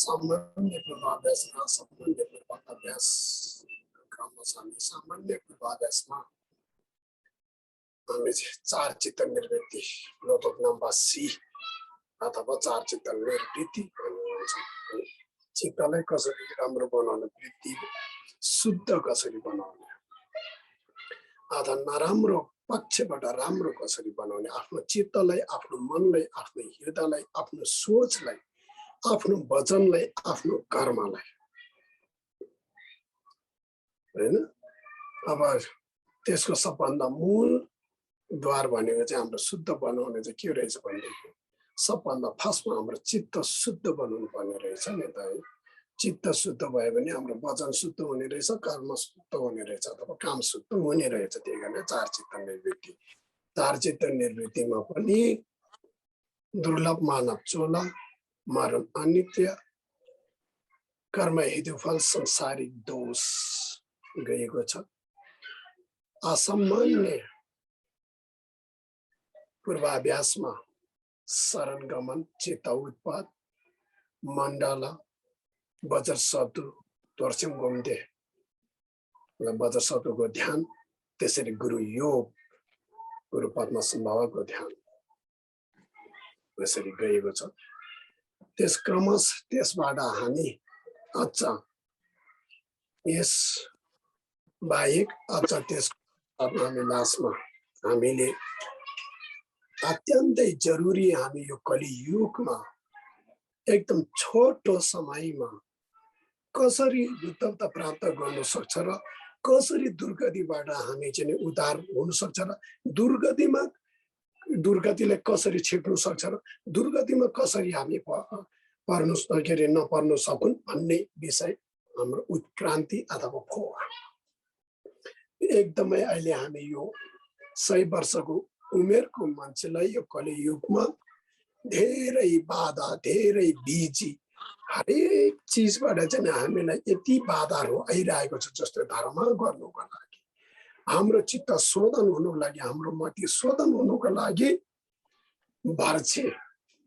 सामान्य पूर्वाभ्यास र असामान्य पूर्वाभ्यास क्रममा छ। हामी सामान्य पूर्वाभ्यासमा हामी चार चित्त निर्वृत्ति लोटोक नम्बर सी अथवा चार चित्त निर्वृत्ति भन्नुहुन्छ। चित्तलाई कसरी राम्रो बनाउने, वृत्ति शुद्ध कसरी बनाउने अथवा नराम्रो पक्षबाट राम्रो कसरी बनाउने, आफ्नो चित्तलाई, आफ्नो मनलाई, आफ्नो हृदयलाई, आफ्नो सोचलाई, आफ्नो वचनलाई, आफ्नो कर्मलाई, हैन। अब त्यसको सबभन्दा मूल द्वार भनेको चाहिँ हाम्रो शुद्ध बनाउने चाहिँ के रहेछ भनेदेखि सबभन्दा फर्स्टमा हाम्रो चित्त शुद्ध बनाउनु पर्ने रहेछ नि त है। चित्त शुद्ध भयो भने हाम्रो वचन शुद्ध हुने रहेछ, कर्म शुद्ध हुने रहेछ अथवा काम शुद्ध हुने रहेछ। त्यही कारण चार चित्त निर्वृत्ति। चार चित्त निर्वृत्तिमा पनि दुर्लभ मानव चोला, मरण अनित्य, कर्म हेतुफल संसारिक दोष गएको छ। असामान्य पूर्वाभ्यासमा शरण गमन, चित्त उत्पाद, मण्डला, वज्र शब्द, तोर्स्यम गोम्दे, वज्र शब्दको ध्यान, त्यसरी गुरु योग, गुरु पद्म सम्भावको ध्यान यसरी गएको छ। त्यस क्रमश त्यसबाट हामी अझ यस बाहेक अझ त्यस लास्टमा हामीले अत्यन्तै जरुरी हामी यो कलियुगमा एकदम छोटो समयमा कसरी बुद्धता प्राप्त गर्न सक्छ र कसरी दुर्गतिबाट हामी चाहिँ उद्धार हुन सक्छ र दुर्गतिले कसरी छिट्नु सक्छ र दुर्गतिमा कसरी हामी पर्नु के अरे नपर्नु सकुन् भन्ने विषय हाम्रो उत्क्रान्ति अथवा फोवा। एकदमै अहिले हामी यो 100 वर्षको उमेरको मान्छेलाई यो कलियुगमा धेरै बाधा, धेरै बिजी, हरेक चिजबाट चाहिँ हामीलाई यति बाधाहरू आइरहेको छ। जस्तो धर्म गर्नुको लागि, हाम्रो चित्त शोधन हुनुको लागि, हाम्रो मति शोधन हुनुको लागि भर्छे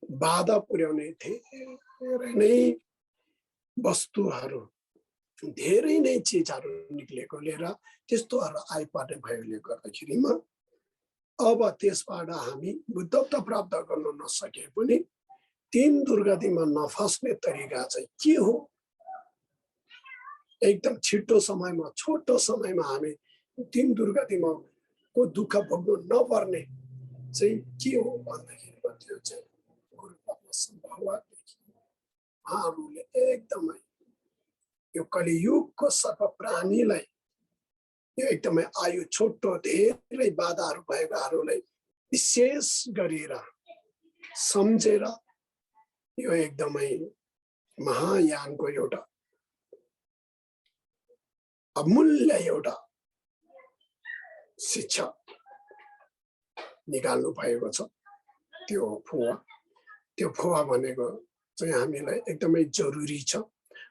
बाधा पुर्याउने धेरै नै वस्तुहरू, धेरै नै चिजहरू निक्लेकोले र त्यस्तोहरू आइपर्ने भएकोले गर्दाखेरिमा अब त्यसबाट हामी बुद्धत्व प्राप्त गर्न नसके पनि तीन दुर्गतिमा नफस्ने तरिका चाहिँ के हो? एकदम छिटो समयमा, छोटो समयमा हामी तीन दुर्गतिमा को दुःख भोग्नु नपर्ने चाहिँ के हो भन्दाखेरि त्यो चाहिँ गुरु पद्म सम्भावदेखि उहाँहरूले एकदमै यो कलियुगको सर्व प्राणीलाई, यो एकदमै आयु छोटो धेरै बाधाहरू भएकाहरूलाई विशेष गरेर सम्झेर यो एकदमै महायानको एउटा अमूल्य एउटा शिक्षा निकाल्नु भएको छ। त्यो फोवा भनेको चाहिँ हामीलाई एकदमै जरुरी छ।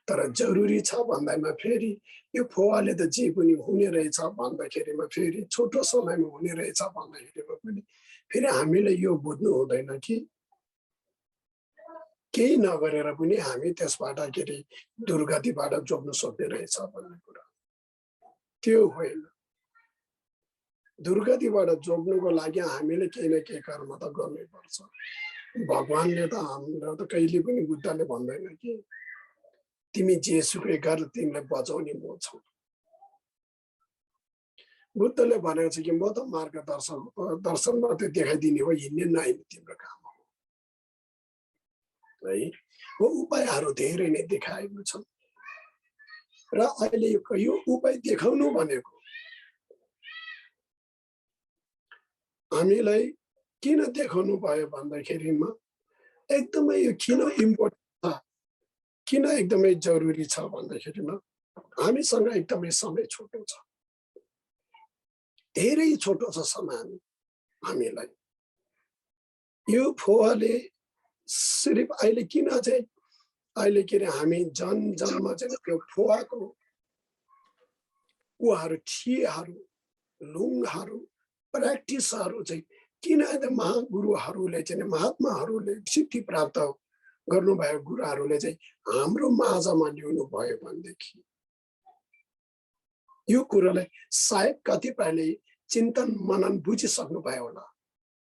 तर जरुरी छ भन्दैमा फेरि यो फोवाले त जे पनि हुने रहेछ भन्दाखेरिमा फेरि छोटो समयमा हुने रहेछ भन्दाखेरिमा पनि फेरि हामीले यो बुझ्नु हुँदैन कि केही नगरेर पनि हामी त्यसबाट के अरे दुर्गतिबाट जोड्नु सक्ने रहेछ भन्ने कुरा। त्यो होइन, दुर्गतिबाट जोड्नुको लागि हामीले केही न केही कर्म त गर्नै पर्छ। भगवानले त हाम्रो त कहिले पनि बुद्धले भन्दैन कि तिमी जेसुकै गर तिमीलाई बचाउने म छु। बुद्धले भनेको छ कि म त दर्शन मात्रै देखाइदिने हो, हिँड्ने नहिँड्ने तिम्रो काम हो है। उपायहरू धेरै नै देखाएको छ र अहिले यो उपाय देखाउनु भनेको हामीलाई किन देखाउनु भयो भन्दाखेरिमा एकदमै यो किन इम्पोर्टेन्ट छ, किन एकदमै जरुरी छ भन्दाखेरिमा हामीसँग एकदमै समय छोटो छ, धेरै छोटो छ समय हामीलाई। यो फोवाले सिर्फ अहिले किन चाहिँ अहिले के अरे हामी जन्म चाहिँ यो फोवाको उहाँहरू ठियहरू, लुङहरू, प्र्याक्टिसहरू चाहिँ किन महागुरुहरूले चाहिँ महात्माहरूले सिद्धि प्राप्त गर्नुभएको गुरुहरूले चाहिँ हाम्रो माझमा ल्याउनु भयो भनेदेखि यो कुरालाई सायद कतिपयले चिन्तन मनन बुझिसक्नु भयो होला।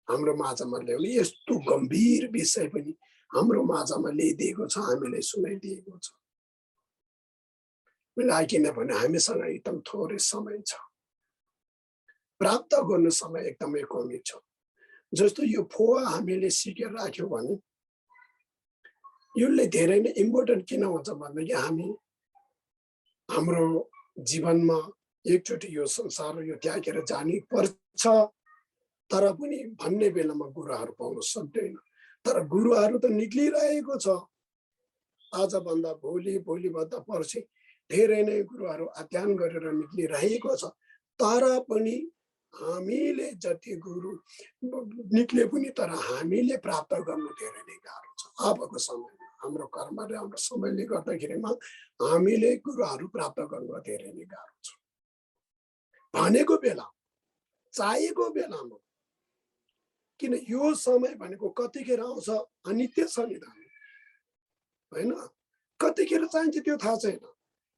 हाम्रो माझमा ल्याउने यस्तो गम्भीर विषय पनि हाम्रो माझमा ल्याइदिएको छ, हामीलाई सुनाइदिएको छ। किनभने हामीसँग एकदम थोरै समय छ, प्राप्त गर्नु समय एकदमै कमी छ। जस्तो यो फोवा हामीले सिकेर राख्यौँ भने यसले धेरै नै इम्पोर्टेन्ट किन हुन्छ भनेदेखि हामी हाम्रो जीवनमा एकचोटि यो संसार यो त्यागेर जानै पर्छ, तर पनि भन्ने बेलामा गुरुहरू पाउन सक्दैन। तर गुरुहरू त निक्लिरहेको छ, आजभन्दा भोलि, भोलिभन्दा पर्सि धेरै नै गुरुहरू अध्ययन गरेर निक्लिरहेको छ। तर पनि हामीले जति गुरु निक्ले पनि तर हामीले प्राप्त गर्नु धेरै नै गाह्रो छ। अबको समयमा हाम्रो कर्म र हाम्रो समयले गर्दाखेरिमा हामीले गुरुहरू प्राप्त गर्नु धेरै नै गाह्रो छ। भनेको बेला, चाहिएको बेलामा, किन यो समय भनेको कतिखेर आउँछ अनित्य छ नि त, होइन? कतिखेर चाहिन्छ त्यो थाहा छैन।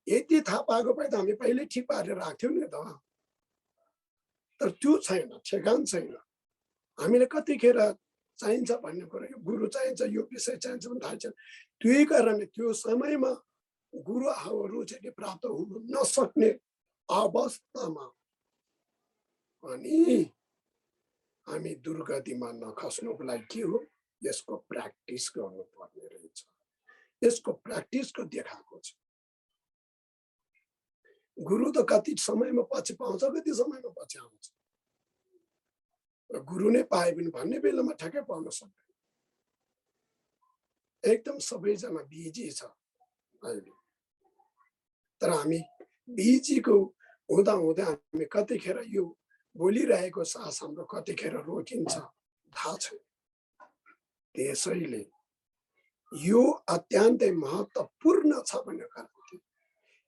यति थाहा पाएको भए त हामी पहिले ठिक पारेर राख्थ्यौँ नि त। तर त्यो छैन, ठेगान छैन। हामीलाई कतिखेर चाहिन्छ भन्ने कुरा, यो गुरु चाहिन्छ, यो विषय चाहिन्छ भने थाहा छैन। त्यही कारणले त्यो समयमा गुरुहरू चाहिँ प्राप्त हुन नसक्ने अवस्थामा अनि हामी दुर्गतिमा नखस्नुको लागि के हो, यसको प्र्याक्टिस गर्नुपर्ने रहेछ। यसको प्र्याक्टिसको देखाएको छ। गुरु त कति समयमा पछि पाउँछ, कति समयमा पछि आउँछ। र गुरु नै पाए पनि भन्ने बेलामा ठ्याक्कै पाउन सक्दैन। एकदम सबैजना बिजी छ अहिले। तर हामी बिजीको हुँदा हुँदै हामी कतिखेर यो बोलिरहेको सास हाम्रो कतिखेर रोकिन्छ थाहा छैन। त्यसैले यो अत्यन्तै महत्त्वपूर्ण छ भन्ने कारण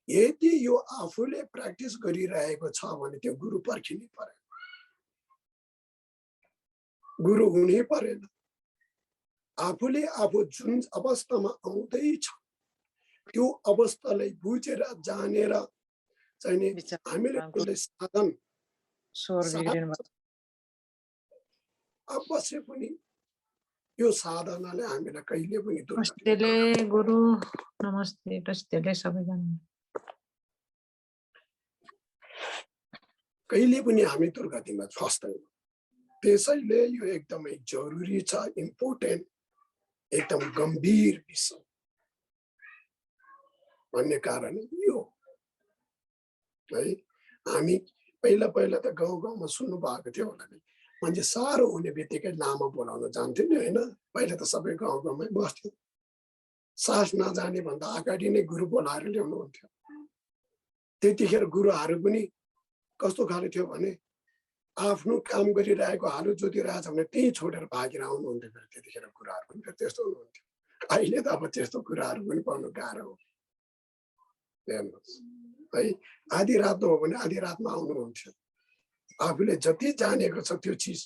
यदि यो आफूले प्र्याक्टिस गरिरहेको छ भने त्यो गुरु पर्खिनै परेन, गुरु हुनै परेन। आफूले आफू जुन अवस्थामा आउँदैछ त्यो अवस्थालाई बुझेर जानेर चाहिँ हामीले त्यसलाई साधन अवश्य पनि यो साधनाले हामीलाई कहिले पनि गुरु नमस्ते सबैजना कहिले पनि हामी दुर्गतिमा फस्दैन। त्यसैले यो एकदमै जरुरी छ, इम्पोर्टेन्ट, एकदम गम्भीर विषय भन्ने कारण यो है। हामी पहिला त गाउँ गाउँमा सुन्नु भएको थियो होला नि, मान्छे साह्रो हुने बित्तिकै लामा बोलाउन जान्थ्यो नि, होइन? पहिला त सबै गाउँ गाउँमै बस्थ्यो। सास नजाने भन्दा अगाडि नै गुरु बोलाएर ल्याउनुहुन्थ्यो। त्यतिखेर गुरुहरू पनि कस्तो खाले थियो भने आफ्नो काम गरिरहेको हालो जोतिरहेछ भने त्यही छोडेर भागेर आउनुहुन्थ्यो। त्यतिखेर कुराहरू पनि त्यस्तो हुनुहुन्थ्यो। अहिले त अब त्यस्तो कुराहरू पनि पाउनु गाह्रो हो, हेर्नुहोस् है। आधी रातमा हो भने आधी रातमा आउनुहुन्थ्यो। आफूले जति जानेको छ त्यो चिज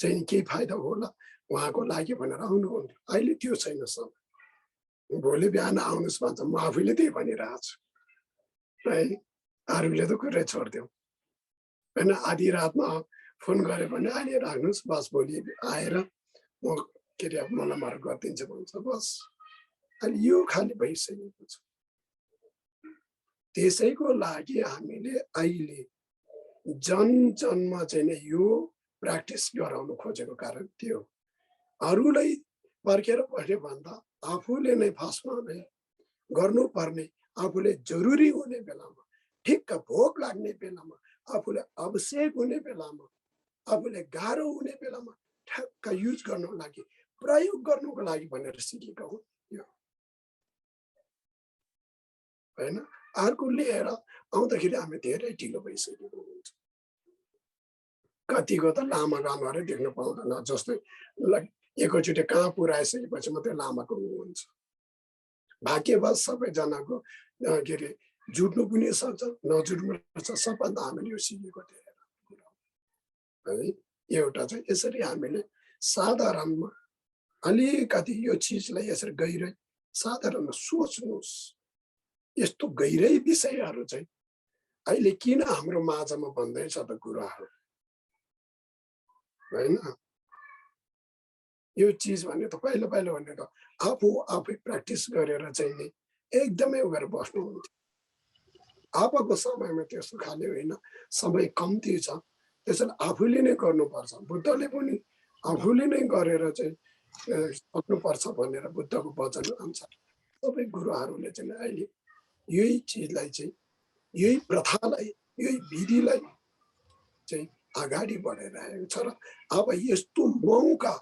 चाहिँ केही फाइदा होला उहाँको लागि भनेर आउनुहुन्थ्यो। अहिले त्यो छैन सब। भोलि बिहान आउनुहोस् भन्छ, म आफैले त्यही भनिरहेको छु है। अरूले त कुरै छोडिदिउँ, होइन? आधी रातमा फोन गऱ्यो भने अहिले राख्नुहोस्, बस भोलि आएर म के अरे मलाई गरिदिन्छ भन्छ, बस। अहिले यो खालि भइसकेको छ। त्यसैको लागि हामीले अहिले जनमा चाहिँ यो प्र्याक्टिस गराउनु खोजेको कारण त्यो अरूलाई पर्खेर बस्यो भन्दा आफूले नै फर्स्टमा नै गर्नुपर्ने, आफूले जरुरी हुने बेलामा, ठिक्क भोक लाग्ने बेलामा, आफूले आवश्यक हुने बेलामा, आफूले गाह्रो हुने बेलामा ठ्याक्क युज गर्नुको लागि, प्रयोग गर्नुको लागि भनेर सिकेको हो यो, होइन? अर्को लिएर आउँदाखेरि हामी धेरै ढिलो भइसकेको हुन्छ। कतिको त लामा गानहरू देख्न पाउँदैन। जस्तै एकैचोटि कहाँ पुऱ्याइसकेपछि मात्रै लामाको हुन्छ। भाग्यवश सबैजनाको के अरे जुट्नु पनि सक्छ, नजुट्नु सक्छ। सबभन्दा हामीले यो सिकेको धेरै कुरा है। एउटा चाहिँ यसरी हामीले साधारणमा अलिकति यो चिजलाई यसरी गहिरै साधारण सोच्नुहोस्। यस्तो गहिरै विषयहरू चाहिँ अहिले किन हाम्रो माझमा भन्दैछ त कुराहरू, होइन? यो चिज भने त पहिलो भने त आफै प्र्याक्टिस गरेर चाहिँ नि एकदमै उ गरेर बस्नुहुन्थ्यो। अबको समयमा त्यस्तो खाले होइन, समय कम्ती छ, त्यसैले आफूले नै गर्नुपर्छ। बुद्धले पनि आफूले नै गरेर चाहिँ सक्नुपर्छ भनेर बुद्धको वचन अनुसार सबै गुरुहरूले चाहिँ अहिले यही चिजलाई चाहिँ, यही प्रथालाई, यही विधिलाई चाहिँ अगाडि बढाइरहेको छ। र अब यस्तो मौका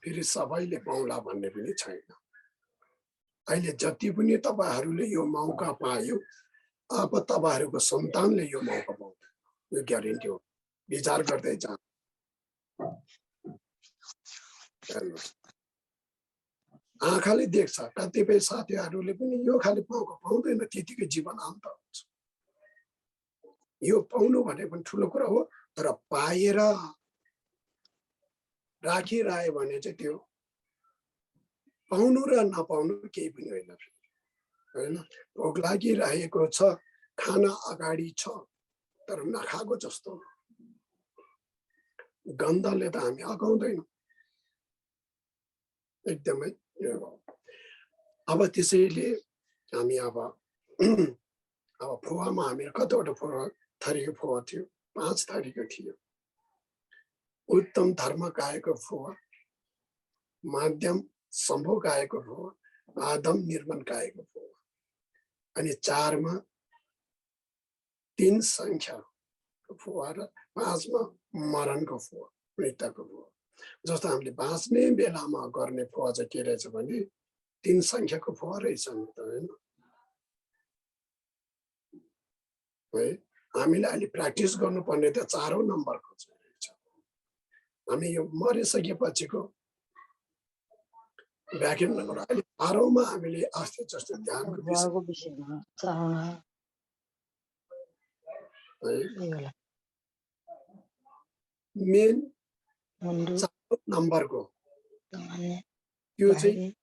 फेरि सबैले पाउला भन्ने पनि छैन। अहिले जति पनि तपाईहरूले यो मौका पायो, अब तपाईहरूको सन्तानले यो मौका पाउँछ, यो ग्यारेन्टी हो। विचार गर्दै जानु। आँखाले देख्छ, कतिपय साथीहरूले पनि यो खाले मौका पाउँदैन, त्यतिकै जीवन अन्त हुन्छ। यो पाउनु भने पनि ठुलो कुरा हो, तर पाएर राखिरह्यो भने चाहिँ त्यो पाउनु र नपाउनु केही पनि होइन, होइन? भोक लागिरहेको छ, खाना अगाडि छ, तर नखाएको जस्तो गन्धले त हामी अगाउँदैनौँ एकदमै। अब त्यसैले हामी अब फुवामा हामी कतिवटा फुवा थरीको फुवा थियो? 5 थरीको थियो। उत्तम धर्म कायको फुवा, माध्यम सम्भव कायको फुवा, आदम निर्मल कायको फुवा, अनि 4 मा 3 संख्याको फुवा र 5 मा मरणको फुवा, मृत्युको फुवा। जस्तो हामीले बाँच्ने बेलामा गर्ने फुवा चाहिँ के रहेछ भने 3 संख्याको फुवा रहेछ नि त, होइन? है, हामीले अहिले प्र्याक्टिस गर्नुपर्ने त 4औं नम्बरको चाहिँ रहेछ। हामी यो मरिसकेपछिको व्याख्यान नगर, अहिले 4औंमा हामीले अस्ति जस्तो ध्यानको विषयमा मेन 4औं नम्बरको त्यो चाहिँ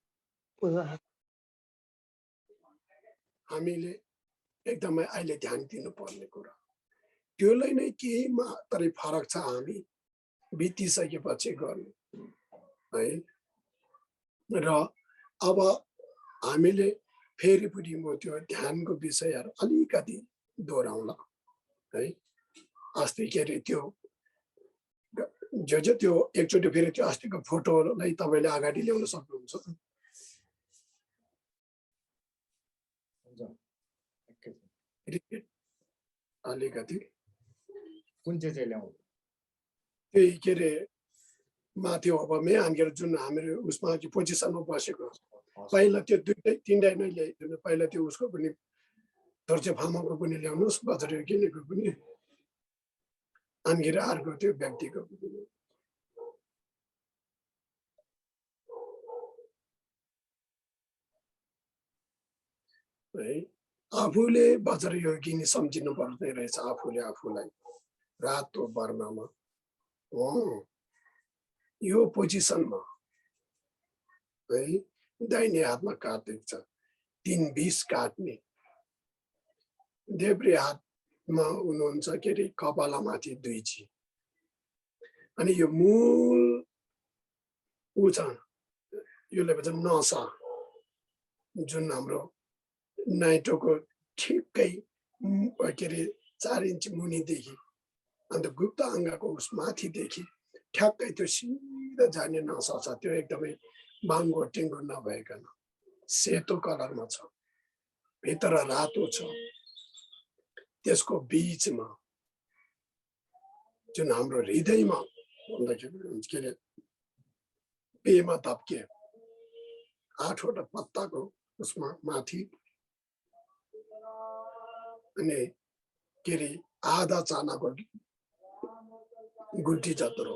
हामीले एकदमै अहिले ध्यान दिनुपर्ने कुरा। त्योलाई नै केही मात्रै फरक छ हामी बितिसकेपछि गर्ने, है? र अब हामीले फेरि पनि म त्यो ध्यानको विषयहरू अलिकति दोहोऱ्याउँला, है? अस्ति के अरे त्यो जो त्यो एकचोटि फेरि त्यो अस्तिको फोटोलाई तपाईँले अगाडि ल्याउन सक्नुहुन्छ? अलिकति कुन चाहिँ ल्याउनु? त्यही के अरे माथि होबमै हामी जुन हाम्रो उसमा पोजिसनमा बसेको, पहिला त्यो 2-3 नै ल्याइदिनु। पहिला त्यो उसको पनि दर्जे फार्माको पनि ल्याउनुहोस्, बजारे किनेको पनि, अनि अर्को त्यो व्यक्तिको पनि। है, आफूले बजार योगिनी सम्झिनु पर्ने रहेछ आफूले आफूलाई रातो वर्णमा। हो, यो पोजिसनमा, है, दाहिने हातमा कार्तिक छ, 3-20 काट्ने, देब्रे हातमा हुनुहुन्छ के अरे कपालामाथि 2 जी, अनि यो मूल ऊ छ, यसले भन्छ नसा, जुन हाम्रो नाइटोको ठिक्कै के अरे 4 इन्च मुनिदेखि अन्त गुप्त अङ्गको उस माथिदेखि ठ्याक्कै त्यो सिधा जाने नसा छ। त्यो एकदमै बाङ्गो टिङ्गो नभइकन सेतो कलरमा छ, भित्र रातो छ। त्यसको बीचमा जुन हाम्रो हृदयमा भन्दाखेरि के अरे पेमा तप्के 8वटा पत्ताको उसमा माथि, अनि के अरे आधा चानाको गुल्टी जत्रो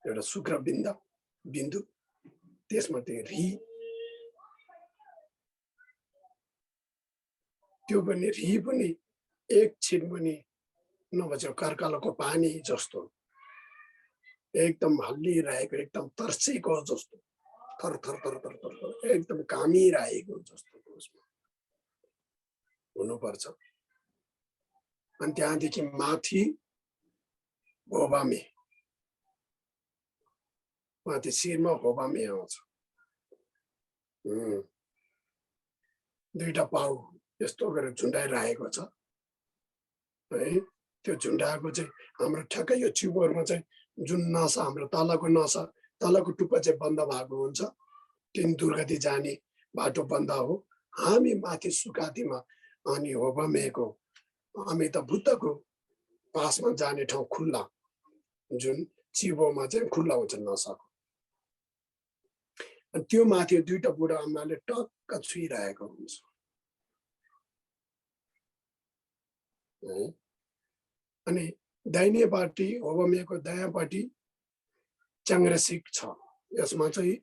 एउटा शुक्र बिन्दु, त्यसमा त्यो री, त्यो पनि री पनि एक छिन पनि नभएको कर्कलको पानी जस्तो एकदम हल्लिरहेको एकदम तर्सेको जस्तो थर थर थर थर थर थर एकदम कामिरहेको जस्तो उसमा हुनुपर्छ। अनि त्यहाँदेखि माथि होबामे, माथि शिरमा होबामे आउँछ। दुईटा पाउ यस्तो गरेर झुन्डाइरहेको छ है। त्यो झुन्डाएको चाहिँ हाम्रो ठ्याक्कै यो चिउरमा चाहिँ जुन नसा हाम्रो तलको नसा तलको टुप्पा चाहिँ बन्द भएको हुन्छ, तिन दुर्गति जाने बाटो बन्द हो। हामी माथि सुकातीमा अनि होबामेको अमित बुद्धको पासमा जाने ठाउँ खुल्ला, जुन चिबोमा चाहिँ खुल्ला हुन्छ नसाको। अनि त्यो माथि दुईटा बुढा आमाले टक्क छुइरहेको हुन्छ। अनि दाहिनेपट्टि होबामेको दायाँपट्टि च्याङ्ग्रेसिक छ। यसमा चाहिँ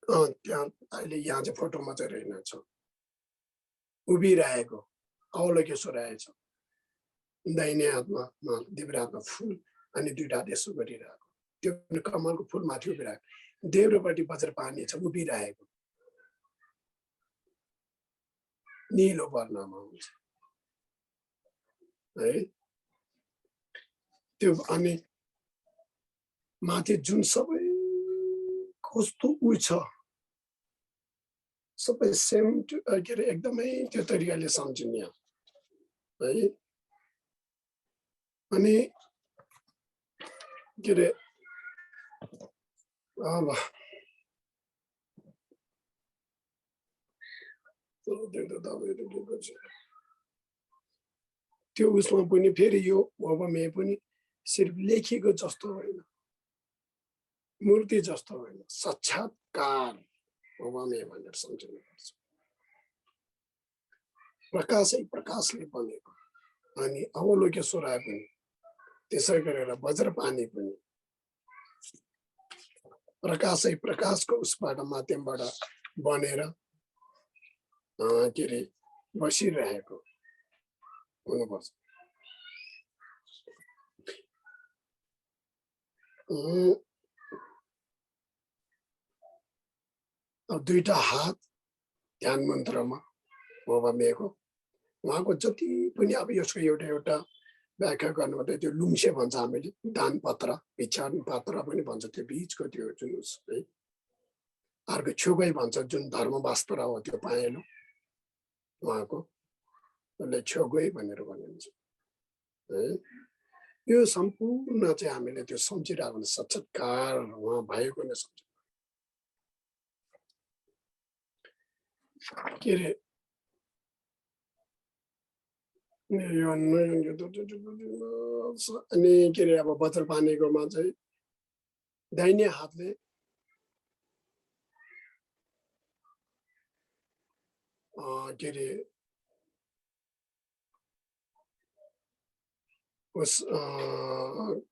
त्यहाँ अहिले यहाँ चाहिँ फोटोमा चाहिँ रहेछ, उभिरहेको अवलोकेश्वर रहेछ। दाहिने हातमा देब्रे हातमा फुल अनि दुईटा हात यसो गरिरहेको, त्यो कमलको फुल माथि उभिरहेको। देब्रेपट्टि वज्रपानी छ उभिरहेको, निलो वर्णमा हुन्छ है त्यो। अनि माथि जुन सबै कस्तो उ छ सबै सेम के अरे एकदमै त्यो तरिकाले सम्झिने है। अनि के अरे अब त्यो उसमा पनि फेरि यो होबामे पनि सिर्फ लेखिएको जस्तो होइन, मूर्ति जस्तो होइन, साक्षात्कार होबामे भनेर सम्झिनुपर्छ। प्रकाशै प्रकाशले बनेको। अनि अवलोकेश्वर पनि त्यसै गरेर वज्रपानी पनि प्रकाशै प्रकाशको उसबाट माध्यमबाट बनेर के अरे बसिरहेको हुनुपर्छ। अब दुईटा हात ध्यान मन्त्रमा होबामेको, उहाँको जति पनि अब यसको एउटा एउटा व्याख्या गर्नुपर्दा त्यो लुम्से भन्छ हामीले, दान पत्र भिक्षान पत्र पनि भन्छ त्यो बिचको त्यो जुन है। अर्को छेउकै भन्छ जुन धर्मवास्त्र हो त्यो पाएन उहाँको, उसले छेउगै भनेर भनिन्छ है। यो सम्पूर्ण चाहिँ हामीले त्यो सम्झिरहेको साक्षात्कार उहाँ भएको नै सम्झ के अरे अनि के अरे अब वज्रपानीकोमा चाहिँ दाहिने हातले के अरे उस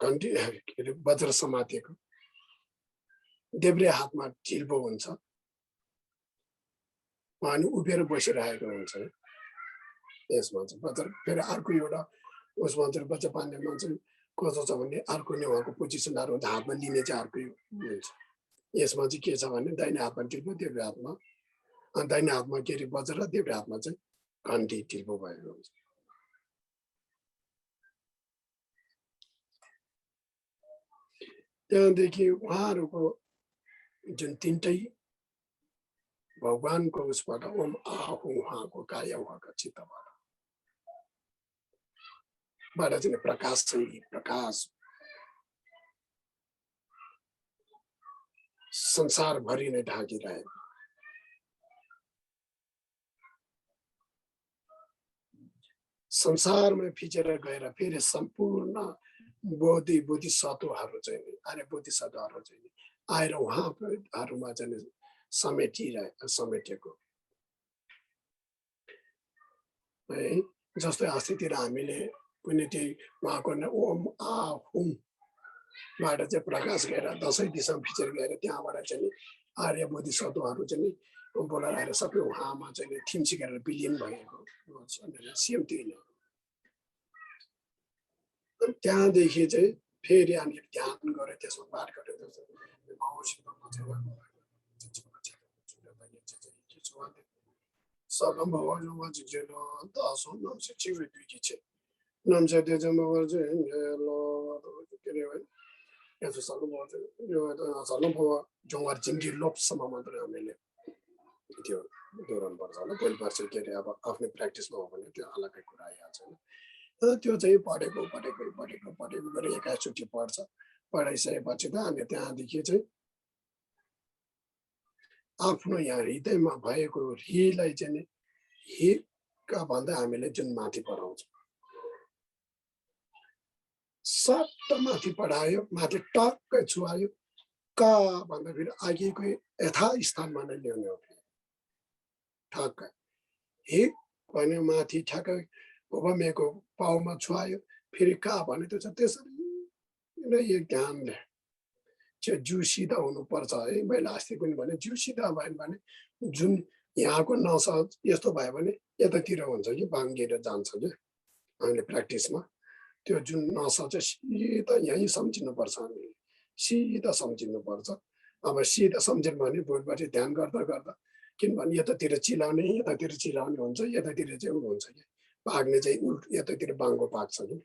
घन्टी के अरे वज्र समातेको, देब्रे हातमा ढिल्बो हुन्छ, उहाँ उभिएर बसिरहेको हुन्छ। यसमा चाहिँ वज्र फेरि अर्को एउटा उसमा चाहिँ वज्रपानीमा चाहिँ कस्तो छ भने अर्को नै उहाँको पोजिसनहरू हुन्छ, हातमा लिने चाहिँ अर्कै हुन्छ। यसमा चाहिँ के छ भने दाहिने हातमा ढिल्बो, देब्रे हातमा दाहिने हातमा के अरे वज्र, देब्रे हातमा चाहिँ घन्टी ढिल्बो भएको हुन्छ। त्यहाँदेखि उहाँहरूको जुन तिनटै भगवानको उसबाट ओम आहु उहाँको काया उहाँका चित्तबाट चाहिँ प्रकाश चाहिँ प्रकाश संसारभरि नै ढाकिरहेको। संसारमा फिचेर गएर फेरि सम्पूर्ण बोधिसत्वहरू चाहिँ आर्य बोधिसत्वहरू चाहिँ आएर उहाँहरूमा चाहिँ समेटिएको है। जस्तै अस्तितिर हामीले पनि त्यही उहाँको ओम आ हुमबाट चाहिँ प्रकाश गएर दसैँ दिशामा फिचेर गएर त्यहाँबाट चाहिँ आर्य बोधिसत्वहरू चाहिँ बोलाएर आएर सबै उहाँमा चाहिँ थिम्सी गरेर विलिन भएको सेम त्यही नै। त्यहाँदेखि चाहिँ फेरि अनि ध्यान गरे त्यसमा पाठ गरे सकम भगवान वाचिजेलो दासो नमसे चिवे दुइचे नमसे देजम वर्जे लो के रे यसो सकम वर्जे यो सकम भव जोंवार जिंगी लोप समामन्त्र हामीले त्यो दोहोऱ्याउनु पर्छ होला पहिलो वर्ष के रे अब आफ्नो प्र्याक्टिसमा हो भने त्यो अलग्गै कुरा आइहाल्छ हैन त्यो चाहिँ पढेको गरेर एकैचोटि पढ्छ पढाइसकेपछि त हामी त्यहाँदेखि चाहिँ आफ्नो यहाँ हृदयमा भएको हृलाई चाहिँ हिका भन्दा हामीले जुन माथि पढाउँछौँ सट्ट माथि पढायो माथि टक्कै छुवायो का भन्दा फेरि अघिको यथा स्थानमा नै ल्याउने हो ठक्कै हिक भन्यो माथि ठ्याक्कै भूमिको पाउमा छुवायो फेरि का भने त्यसरी नै एक ध्यानले चाहिँ जिउ सिधा हुनुपर्छ है मैले अस्ति पनि भने जिउ सिधा भएन भने जुन यहाँको नसा यस्तो भयो भने यतातिर हुन्छ कि बाङ्गिएर जान्छ कि हामीले प्र्याक्टिसमा त्यो जुन नसा चाहिँ सिधा यहीँ सम्झिनुपर्छ हामीले सिधा सम्झिनुपर्छ अब सिधा सम्झ्यौँ भने भोलिपट्टि ध्यान गर्दा गर्दा किनभने यतातिर चिलाउने हुन्छ यतातिर चाहिँ हुन्छ कि पाक्ने चाहिँ यतातिर बाङ्गो पाक्छ कि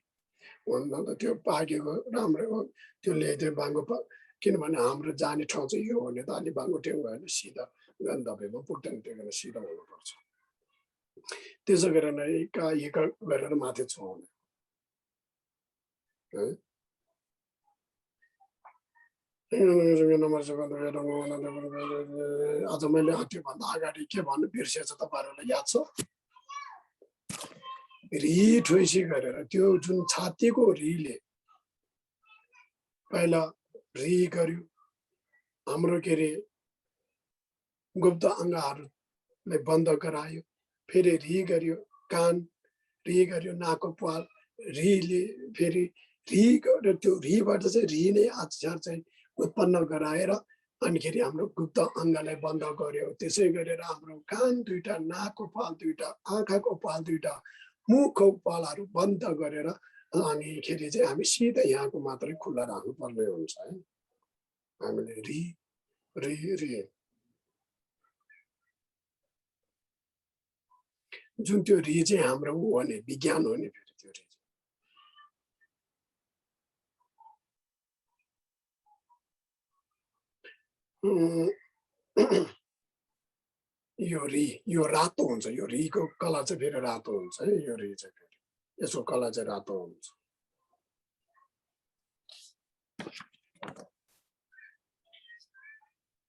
भन्दा त त्यो पाकेको राम्रो हो त्यो ल्याइदियो बाङ्गो किनभने हाम्रो जाने ठाउँ चाहिँ यो हो भने त अलि बाङ्गो टेउ भएन सिधा गन्तव्यमा पुग्दैन त्यो गरेर सिधा हुनुपर्छ त्यसो गरेर नै हिका गरेर माथि छुवाउने है आज मैले त्योभन्दा अगाडि के भन्नु बिर्सेछ तपाईँहरूलाई याद छ रि ठोइसी गरेर त्यो जुन छातीको रिले पहिला रि गर्यो हाम्रो के अरे गुप्त अङ्गहरूलाई बन्द गरायो फेरि रि गर्यो कान रि गर्यो नाकको पाल रिले फेरि रि गरेर त्यो रिबाट चाहिँ रि नै अक्षर चाहिँ उत्पन्न गराएर अनिखेरि हाम्रो गुप्त अङ्गलाई बन्द गर्यो त्यसै गरेर हाम्रो कान दुईटा नाकको पाल दुईटा आँखाको पाल दुईटा मुखको पालहरू बन्द गरेर अनिखेरि चाहिँ हामी सिधै यहाँको मात्रै खुल्ला राख्नुपर्ने हुन्छ है हामीले रि रि रि जुन त्यो रि चाहिँ हाम्रो हो भने विज्ञान हो नि फेरि त्यो रि यो रातो हुन्छ यो रिको कलर चाहिँ फेरि रातो हुन्छ है यो रि चाहिँ फेरि यसको कलर चाहिँ रातो हुन्छ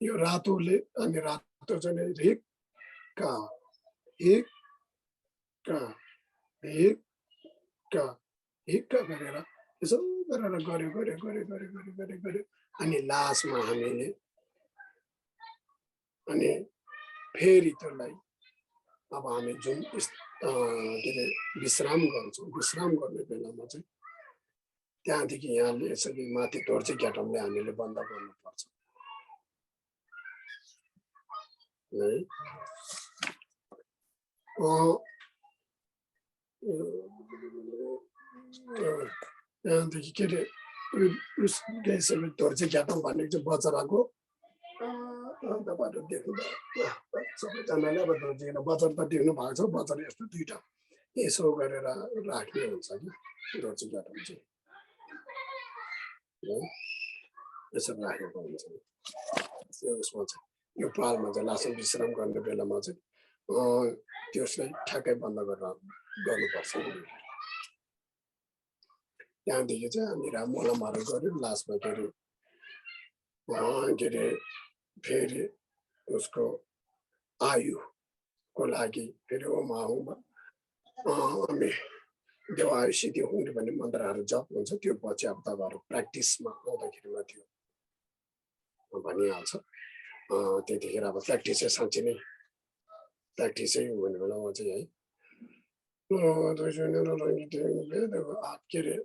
यो रातोले अनि रातो चाहिँ रिक का एक का एक का एक का गरेर यसो गरेर गऱ्यो अनि लास्टमा हामीले अनि फेरि त्यसलाई अब हामी जुन के अरे विश्राम गर्छौँ विश्राम गर्ने बेलामा चाहिँ त्यहाँदेखि यहाँले यसरी माथि टोर्ची ग्याटमले हामीले बन्द गर्नुपर्छ है त्यहाँदेखि के अरे गइसक्यो टोर्ची ग्याटम भनेको चाहिँ बचराको तपाईँहरू देख्नुभयो सबैजनाले अब बजार त देख्नु भएको छ बजार यस्तो दुईवटा यसो गरेर राख्ने हुन्छ कि दोर्जी ग्याटम चाहिँ यसरी राखेको हुन्छ उसमा चाहिँ यो पालमा चाहिँ लास्ट विश्राम गर्ने बेलामा चाहिँ त्यसलाई ठ्याक्कै बन्द गरेर गर्नुपर्छ त्यहाँदेखि चाहिँ हामीहरू मलमहरू गऱ्यौँ लास्टमा के अरे फेरि उसको आयुको लागि फेरि ओम आहुमा हामी देवायु सिद्धि हुने भन्ने मन्त्रहरू जप हुन्छ त्यो पछि अब तपाईँहरू प्र्याक्टिसमा आउँदाखेरिमा त्यो भनिहाल्छ त्यतिखेर अब प्र्याक्टिसै साँच्चै नै प्र्याक्टिसै हुने बेलामा चाहिँ है के अरे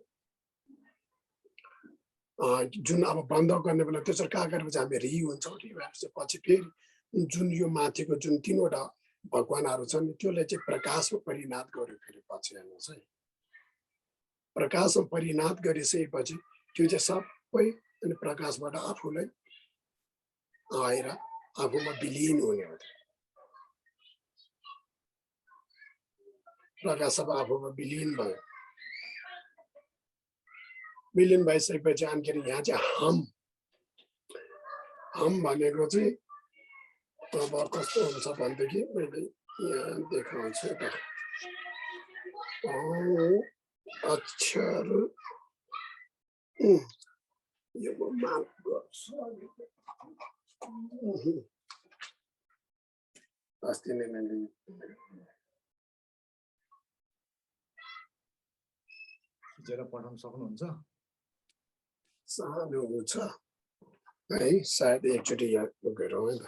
जुन अब बन्द गर्ने बेला त्यसरी कहाँ गरेपछि हामी रि हुन्छौँ रि भएपछि पछि फेरि जुन यो माथिको जुन तीनवटा भगवानहरू छन् त्यसलाई चाहिँ प्रकाशमा परिणत गर्यो फेरि पछि हेर्नुहोस् है प्रकाशमा परिणत गरिसकेपछि त्यो चाहिँ सबै अनि प्रकाशबाट आफूलाई आएर आफूमा विलीन हुने हो। प्रकाश अब आफूमा विलीन भयो। विलीन भइसकेपछि अनि यहाँ चाहिँ हम भनेको चाहिँ अब कस्तो हुन्छ भनेदेखि मैले यहाँ देखाउँछु त। अक्षर यो म मार्क गर्छु। अस्ति नै मैले खिचेर पठाउन सक्नुहुन्छ? सानो हुन्छ है, सायद एकचोटि यहाँ गरौँ है त,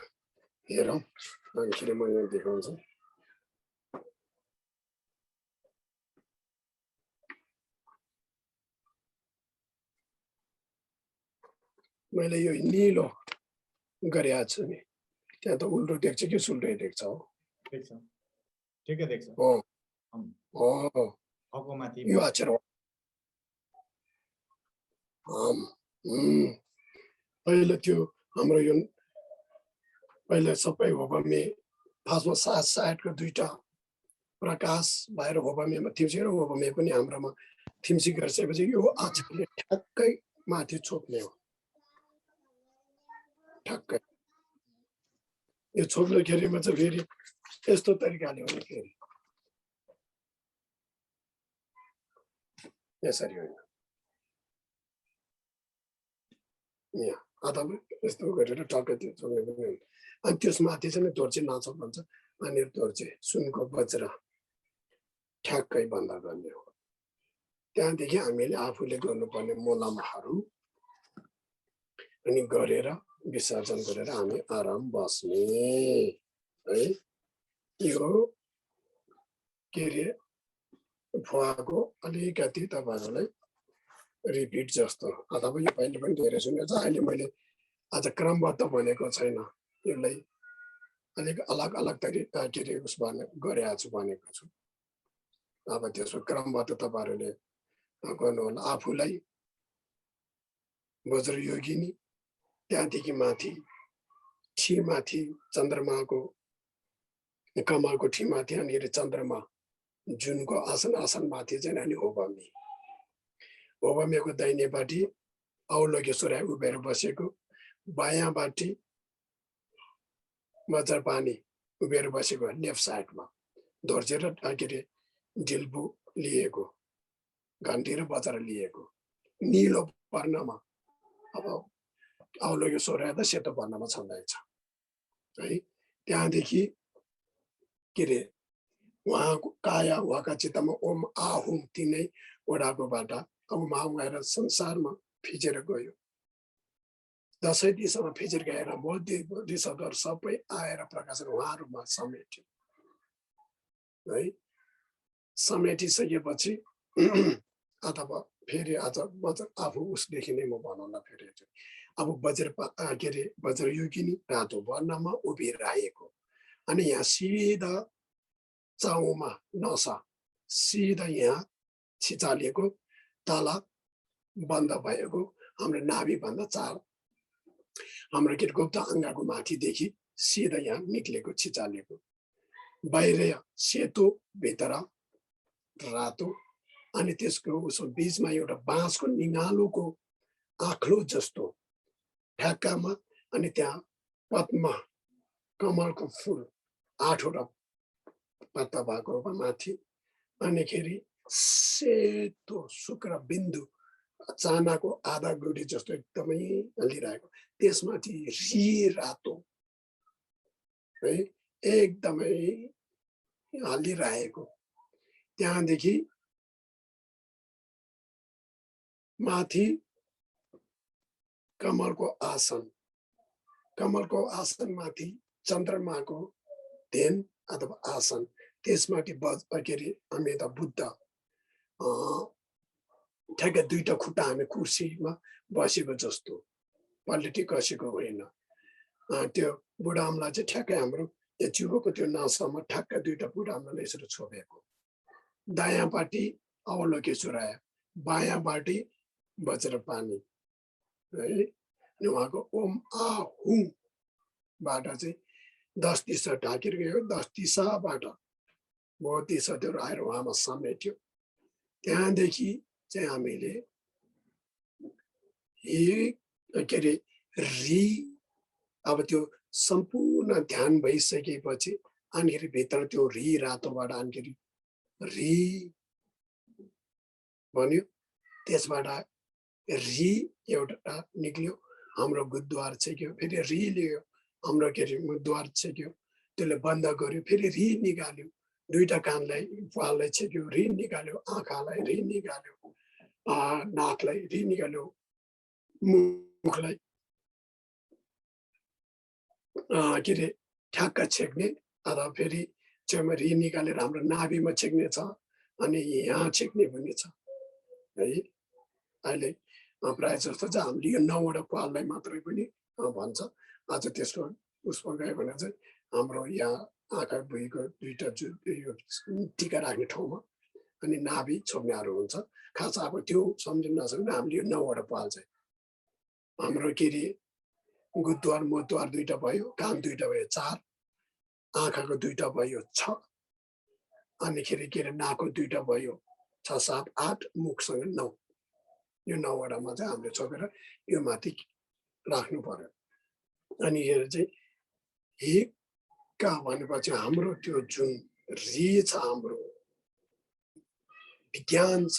हेरौँ अनि म यहाँ देखाउँछु। मैले यो निलो गरेको छु नि, त्यहाँ त उल्टो देख्छ कि सुल्टै देख्छ हो? देख्छ, ठिकै देख्छ। हो हो, हको माथि यो अक्षर हो। पहिले त्यो हाम्रो यो पहिले सबै होबमे फर्स्टमा साइडको दुईटा प्रकाश भएर होबमेमा थिम्सी र होबमे पनि हाम्रोमा थिम्सी गरिसकेपछि यो अक्षरले ठ्याक्कै माथि छोप्ने हो। ठ्याक्कै यो छोप्दाखेरि चाहिँ फेरि यस्तो तरिकाले हो। फेरि यसरी होइन, यहाँ अथवा यस्तो गरेर टक्कै त्यो छोप्ने पनि होइन। अनि त्यसमाथि चाहिँ दोर्जे नाचक भन्छ। अनि दोर्जे सुनको बज्र ठ्याक्कै बन्द गर्ने हो। त्यहाँदेखि हामीले आफूले गर्नुपर्ने मोलमहरू अनि गरेर विसर्जन गरेर हामी आराम बस्ने है। यो के अरे फुवाको अलिकति तपाईँहरूलाई रिपिट जस्तो अथवा यो पहिले पनि धेरै सुनेको छ। अहिले मैले आज क्रमबद्ध भनेको छैन, यसलाई अलिक अलग अलग तरिका के अरे उस गरेको छु भनेको छु। अब त्यसको क्रमबद्ध तपाईँहरूले गर्नुहोला। आफूलाई वज्रयोगिनी, त्यहाँदेखि माथि ठीमाथि चन्द्रमाको कमलको ठीमाथि अनि चन्द्रमा जुनको आसनमाथि चाहिँ अनि होबमे, होबमेको दाहिनेपट्टि अवलोकेश्वराय उभिएर बसेको, बायाँपट्टि वज्रपानी उभिएर बसेको लेफ्ट साइडमा धोर्जे र के अरे डिल्बु लिएको, घन्टी र बजार लिएको, निलो वर्णमा अब अवलोकेश्वराय त सेतो वर्णमा छँदैछ है। त्यहाँदेखि के अरे उहाँको काया उहाँका चित्तमा ओम आहुम तिनै ओडाकोबाट अब उहाँ संसारमा फिचेर गयो। 10 दिशामा फिचेर गएर बोधिसत्वहरू सबै आएर प्रकाशन उहाँहरूमा समेट्यो है। समेटिसकेपछि अथवा फेरि आज आफू उसदेखि नै म भनौँला फेरि। अब के अरे वज्रयोगिनी रातो वर्णमा उभिरहेको अनि यहाँ सिधा चाउमा नसा सिधा यहाँ छिचालिएको तल बन्द भएको हाम्रो नाभिभन्दा 4 हाम्रो के गुप्त अङ्गको माथिदेखि सिधा यहाँ निक्लेको छिचालिएको, बाहिर सेतो भित्र रातो अनि त्यसको उसको बीचमा एउटा बाँसको निगालोको आँख्लो जस्तो ढाकामा अनि त्यहाँ पद्म कमलको फुल 8वटा पत्ता भएको माथि अनिखेरि सेतो शुक्र बिन्दु चानाको आधा गुडी जस्तो एकदमै हल्लिरहेको, त्यसमाथि रातो है एकदमै हल्लिरहेको, त्यहाँदेखि माथि कमलको आसनमाथि चन्द्रमाको ध्यान अथवा आसन, त्यसमाथि के अरे हामी त बुद्ध ठ्याक्कै 2टा खुट्टा हामी कुर्सीमा बसेको जस्तो पल्टी कसेको होइन। त्यो बुढा आमलाई चाहिँ ठ्याक्कै हाम्रो यो जिउको त्यो नासामा ठ्याक्कै 2टा बुढा आमलाई यसरी छोपेको, दायाँपट्टि अवलोकेश्वराय, बायाँपट्टि वज्र पानी है। अनि उहाँको ओम आ हुबाट चाहिँ 10 दिशा ढाकेर गयो। 10 दिशाबाट बहुत दिशाहरू आएर उहाँमा समेट्यो। त्यहाँदेखि चाहिँ हामीले के अरे री अब त्यो सम्पूर्ण ध्यान भइसकेपछि अनिखेरि भित्र त्यो री रातोबाट अनिखेरि री भन्यो। त्यसबाट री एउटा निक्ल्यो, हाम्रो गुद्वार छेक्यो। फेरि री लियो, हाम्रो के अरे मुद्वार छेक्यो। त्यसले बन्द गर्यो, फेरि री निकाल्यो। दुईटा कानलाई पाललाई छेक्यो, री निकाल्यो। आँखालाई री निकाल्यो, नाकलाई री निकाल्यो, मुखलाई के अरे ठ्याक्क छेक्ने। अथवा फेरि छेउमा री निकालेर हाम्रो नाभिमा छेक्ने छ, अनि यहाँ छेक्ने पनि छ है। अहिले प्रायः जस्तो चाहिँ हामीले यो 9वटा पाललाई मात्रै पनि भन्छ। आज त्यसको उसमा गयो भने चाहिँ हाम्रो यहाँ आँखा भुइँको दुईटा यो टिका राख्ने ठाउँमा अनि नाभि छोप्नेहरू हुन्छ। खास अब त्यो सम्झिन नसक्ने हामीले यो 9वटा पाल चाहिँ हाम्रो के अरे गुद्वार मुद्वार दुईटा भयो, कान दुईटा भयो 4, आँखाको दुईटा भयो 6, अनिखेरि के अरे नाकको दुईटा भयो 6, 7, 8, मुखसँग 9। यो 9वटामा चाहिँ हामीले छोपेर यो माथि राख्नु पर्यो। अनि यो चाहिँ हिक्का भनेपछि हाम्रो त्यो जुन री छ, हाम्रो विज्ञान छ,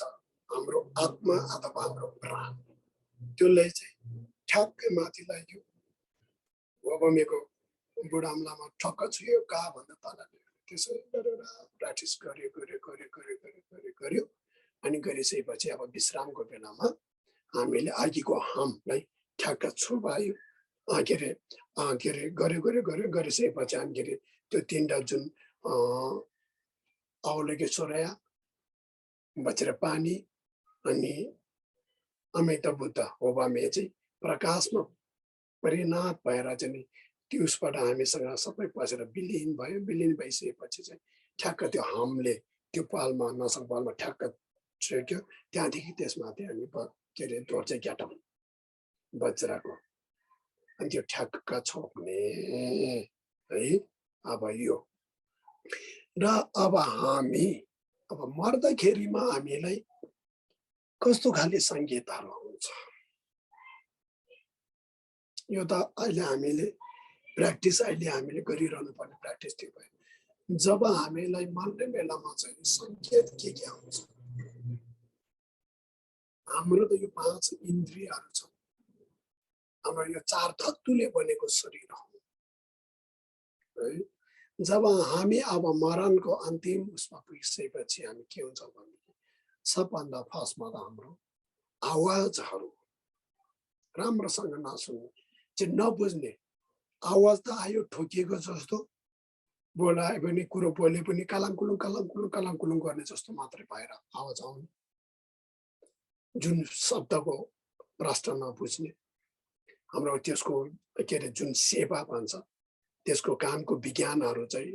हाम्रो आत्मा अथवा हाम्रो प्राण, त्यसलाई चाहिँ ठ्याक्कै माथि लाग्यो। वबमेको बुढामलामा ठक्क छुयो का भन्दा तल त्यसो गरेर प्र्याक्टिस गर्यो। अनि गरिसकेपछि अब विश्रामको बेलामा हामीले अघिको हमलाई ठ्याक्क छुबायो। के अरे गरिसकेपछि अनि के अरे त्यो 3वटा जुन औलेके सोराया, वज्र पानी अनि अमृत बुद्ध होबामे चाहिँ प्रकाशमा परिणत भएर चाहिँ त्यसबाट हामीसँग सबै पसेर विलिन भयो। विलिन भइसकेपछि चाहिँ ठ्याक्क त्यो हमले त्यो पालमा नसक पालमा ठ्याक्क छेक्यो। त्यहाँदेखि त्यसमाथि हामी के अरे दोर्जे ग्याटम वज्रको अनि त्यो ठ्याक्क छोप्ने है। अब यो र अब हामी अब मर्दाखेरिमा हामीलाई कस्तो खाले सङ्केतहरू हुन्छ यो त अहिले हामीले प्र्याक्टिस हामीले गरिरहनु पर्ने प्र्याक्टिस त्यो भयो। जब हामीलाई मर्ने बेलामा चाहिँ सङ्केत के आउँछ, हाम्रो त यो 5 इन्द्रियहरू छ, हाम्रो यो 4 तत्त्वले बनेको शरीर हो है। जब हामी अब मरणको अन्तिम उसमा पुगिसकेपछि हामी के हुन्छ भने सबभन्दा फर्स्टमा त हाम्रो आवाजहरू राम्रोसँग नसुन्ने, चाहिँ नबुझ्ने। आवाज त आयो ठोकिएको जस्तो, बोलायो भने कुरो बोले पनि कालाङकुलुङ गर्ने जस्तो मात्रै भएर आवाज आउने, जुन शब्दको प्रश्न नबुझ्ने। हाम्रो त्यसको के अरे जुन सेवा भन्छ त्यसको कामको विज्ञानहरू चाहिँ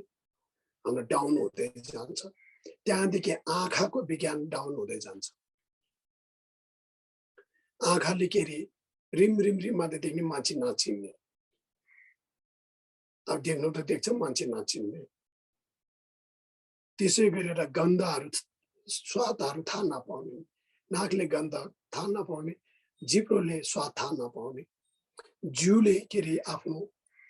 हाम्रो डाउन हुँदै जान्छ। त्यहाँदेखि आँखाको विज्ञान डाउन हुँदै जान्छ। आँखाले के अरे रिम मात्रै देख्ने, मान्छे नचिन्ने। अब देख्नु त देख्छ, मान्छे नचिन्ने। त्यसै गरेर गन्धहरू स्वादहरू थाहा नपाउने, नाकले गन्ध थाहा नपाउने, जिब्रोले स्वाद थाहा नपाउने, जिउले के अरे आफ्नो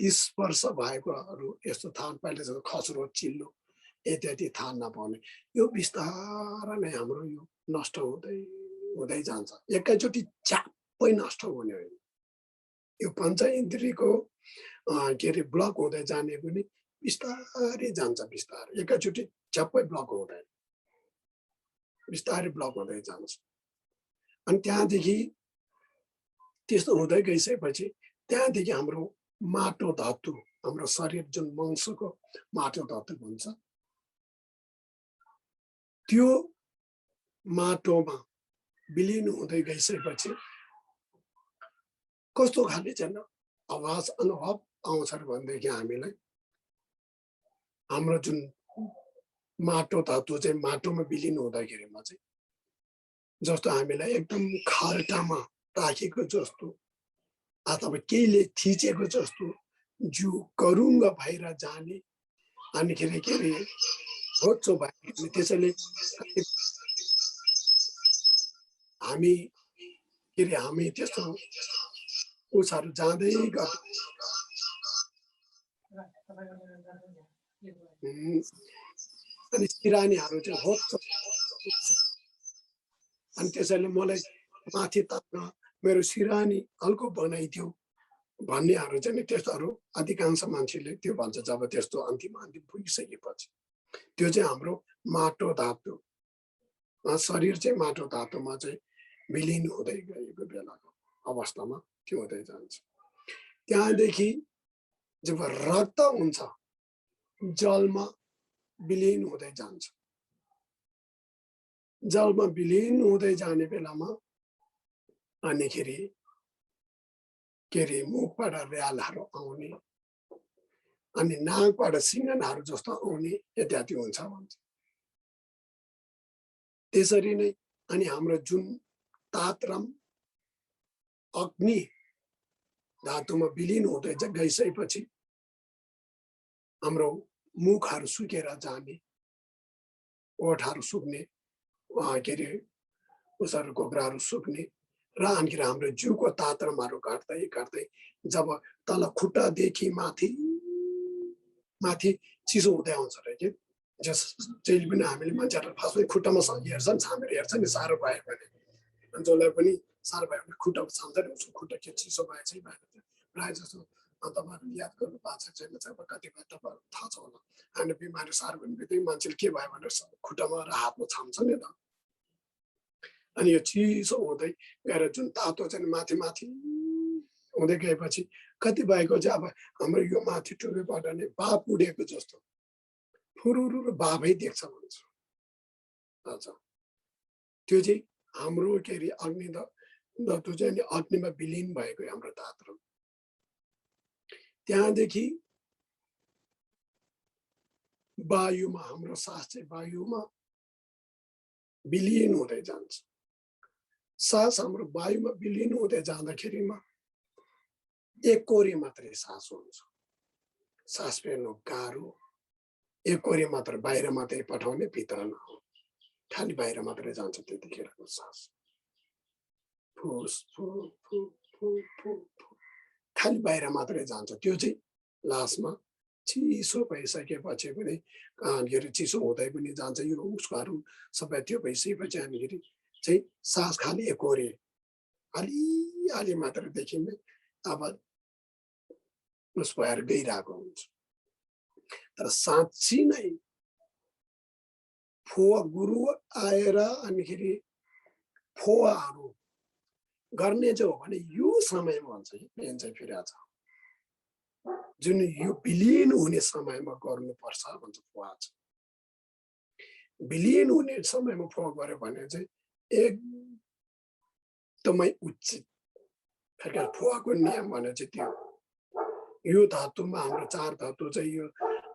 स्पर्श भएकोहरू यस्तो थाहा पाइले जस्तो खस्रो चिल्लो इत्यादि थाहा नपाउने। यो बिस्तारै नै हाम्रो यो नष्ट हुँदै जान्छ। एकैचोटि च्याप्पै नष्ट हुने होइन। यो 5 इन्द्रियको के अरे ब्लक हुँदै जाने पनि बिस्तारै जान्छ। बिस्तारै एकैचोटि च्याप्पै ब्लक हुँदैन, बिस्तारै ब्लक हुँदै जान्छ। अनि त्यहाँदेखि त्यस्तो हुँदै गइसकेपछि त्यहाँदेखि हाम्रो माटो धातु, हाम्रो शरीर जुन मांसको माटो धातु भन्छ, त्यो माटोमा विलिन हुँदै गइसकेपछि कस्तो खाले चाहिँ आवाज अनुभव आउँछ भनेदेखि हामीलाई हाम्रो जुन माटो धातु चाहिँ माटोमा विलिन हुँदाखेरिमा चाहिँ जस्तो हामीलाई एकदम खाल्टामा राखेको जस्तो अथवा केहीले थिचेको जस्तो जिउ करुङ्ग भएर जाने अनिखेरि के अरे होचो भयो त्यसैले हामी के अरे हामी त्यस्तो उसहरू जाँदै गर्छ अनि सिरानीहरू चाहिँ होच अनि त्यसैले मलाई माथि ताप्न मेरो सिरानी हल्को बनाइदियो भन्नेहरू चाहिँ नि त्यस्तोहरू अधिकांश मान्छेले त्यो भन्छ जब त्यस्तो अन्तिम पुगिसकेपछि त्यो चाहिँ हाम्रो माटो धातु शरीर चाहिँ माटो धातुमा चाहिँ विलिन हुँदै गएको बेलाको अवस्थामा त्यो हुँदै जान्छ त्यहाँदेखि जब रक्त हुन्छ जलमा विलिन हुँदै जान्छ जलमा विलिन हुँदै जाने बेलामा अनिखेरि के अरे मुखबाट र्यालहरू आउने अनि नाकबाट सिङ्गनहरू जस्तो आउने इत्यादि हुन्छ भन्छ त्यसरी नै अनि हाम्रो जुन तात्रम अग्नि धातुमा विलिन हुँदै गइसकेपछि हाम्रो मुखहरू सुकेर जाने ओठहरू सुक्ने के अरे उसहरू घोक्राहरू सुक्ने र अनि हाम्रो जिउको तात्रमहरू घट्दै घट्दै जब तल खुट्टादेखि माथि माथि चिसो हुँदै आउँछ अरे कि जहिले पनि हामीले मान्छेहरू फर्स्टमै खुट्टामा हेर्छन् छामेर हेर्छ नि साह्रो भयो भने जसलाई पनि साह्रो भयो भने खुट्टा छाम्छ नि उसको खुट्टा के चिसो भयो चाहिँ भएन प्रायः जस्तो तपाईँहरू याद गर्नु भएको छ छैन चाहिँ कतिपय तपाईँहरू थाहा छ होला हामी बिमारी साह्रो भने बित्तिकै मान्छेले के भयो भनेर खुट्टामा र हातमा छाम्छ नि त अनि यो चिसो हुँदै गएर जुन तातो चाहिँ माथि माथि हुँदै गएपछि कति भएको चाहिँ अब हाम्रो यो माथि टुप्पोबाट नै बाफ उडेको जस्तो फुरुरु बाफै देख्छ भन्छ अच्छा त्यो चाहिँ हाम्रो के अरे अग्नि धातु चाहिँ अग्निमा विलिन भएको हाम्रो धातु त्यहाँदेखि वायुमा हाम्रो सास चाहिँ वायुमा विलिन हुँदै जान्छ सास हाम्रो वायुमा विलिन हुँदै जाँदाखेरिमा एकोरी मात्रै सास हुन्छ सास फेर्नु गाह्रो एकोरी मात्र बाहिर मात्रै पठाउने भित्र नआउने खालि बाहिर मात्रै जान्छ त्यतिखेरको सास फुस फु फु फु फु खालि बाहिर मात्रै जान्छ त्यो चाहिँ लास्टमा चिसो भइसकेपछि पनि के अरे चिसो हुँदै पनि जान्छ यो उसकोहरू सबै त्यो भइसकेपछि हामीखेरि चाहिँ सास खालि एकोरे अलि मात्र देखिने अब उस भएर गइरहेको हुन्छ तर साँच्ची नै फोवा गुरु आएर अनिखेरि फोवाहरू गर्ने चाहिँ हो भने यो समयमा हुन्छ कि मेन चाहिँ फेरि आज जुन यो विलिन हुने समयमा गर्नुपर्छ भन्छ फोवा चाहिँ विलिन हुने समयमा फोवा गर्यो भने चाहिँ एकदमै उचित फोवाको नियम भने चाहिँ त्यो यो धातुमा हाम्रो चार धातु चाहिँ यो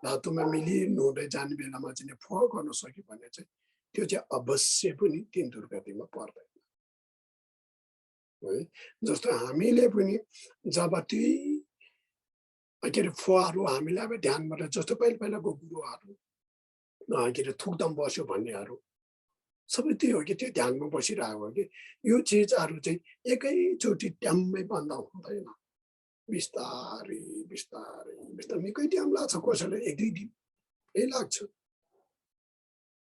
धातुमा मिलिन हुँदै जाने बेलामा चाहिँ फोवा गर्न सक्यो भने चाहिँ त्यो चाहिँ अवश्य पनि 3 दुर्गतिमा पर्दैन है जस्तो हामीले पनि जब त्यही के अरे फोवाहरू हामीले अब ध्यानबाट जस्तो पहिलाको गुरुहरू के अरे थुक्दम बस्यो भन्नेहरू सबै त्यही हो कि त्यो ध्यानमा बसिरहेको हो कि यो चिजहरू चाहिँ एकैचोटि ट्याम्मै बन्द हुँदैन बिस्तारै बिस्तारै बिस्तारै निकै टाइम लाग्छ कसैलाई 1-2 दिन यही लाग्छ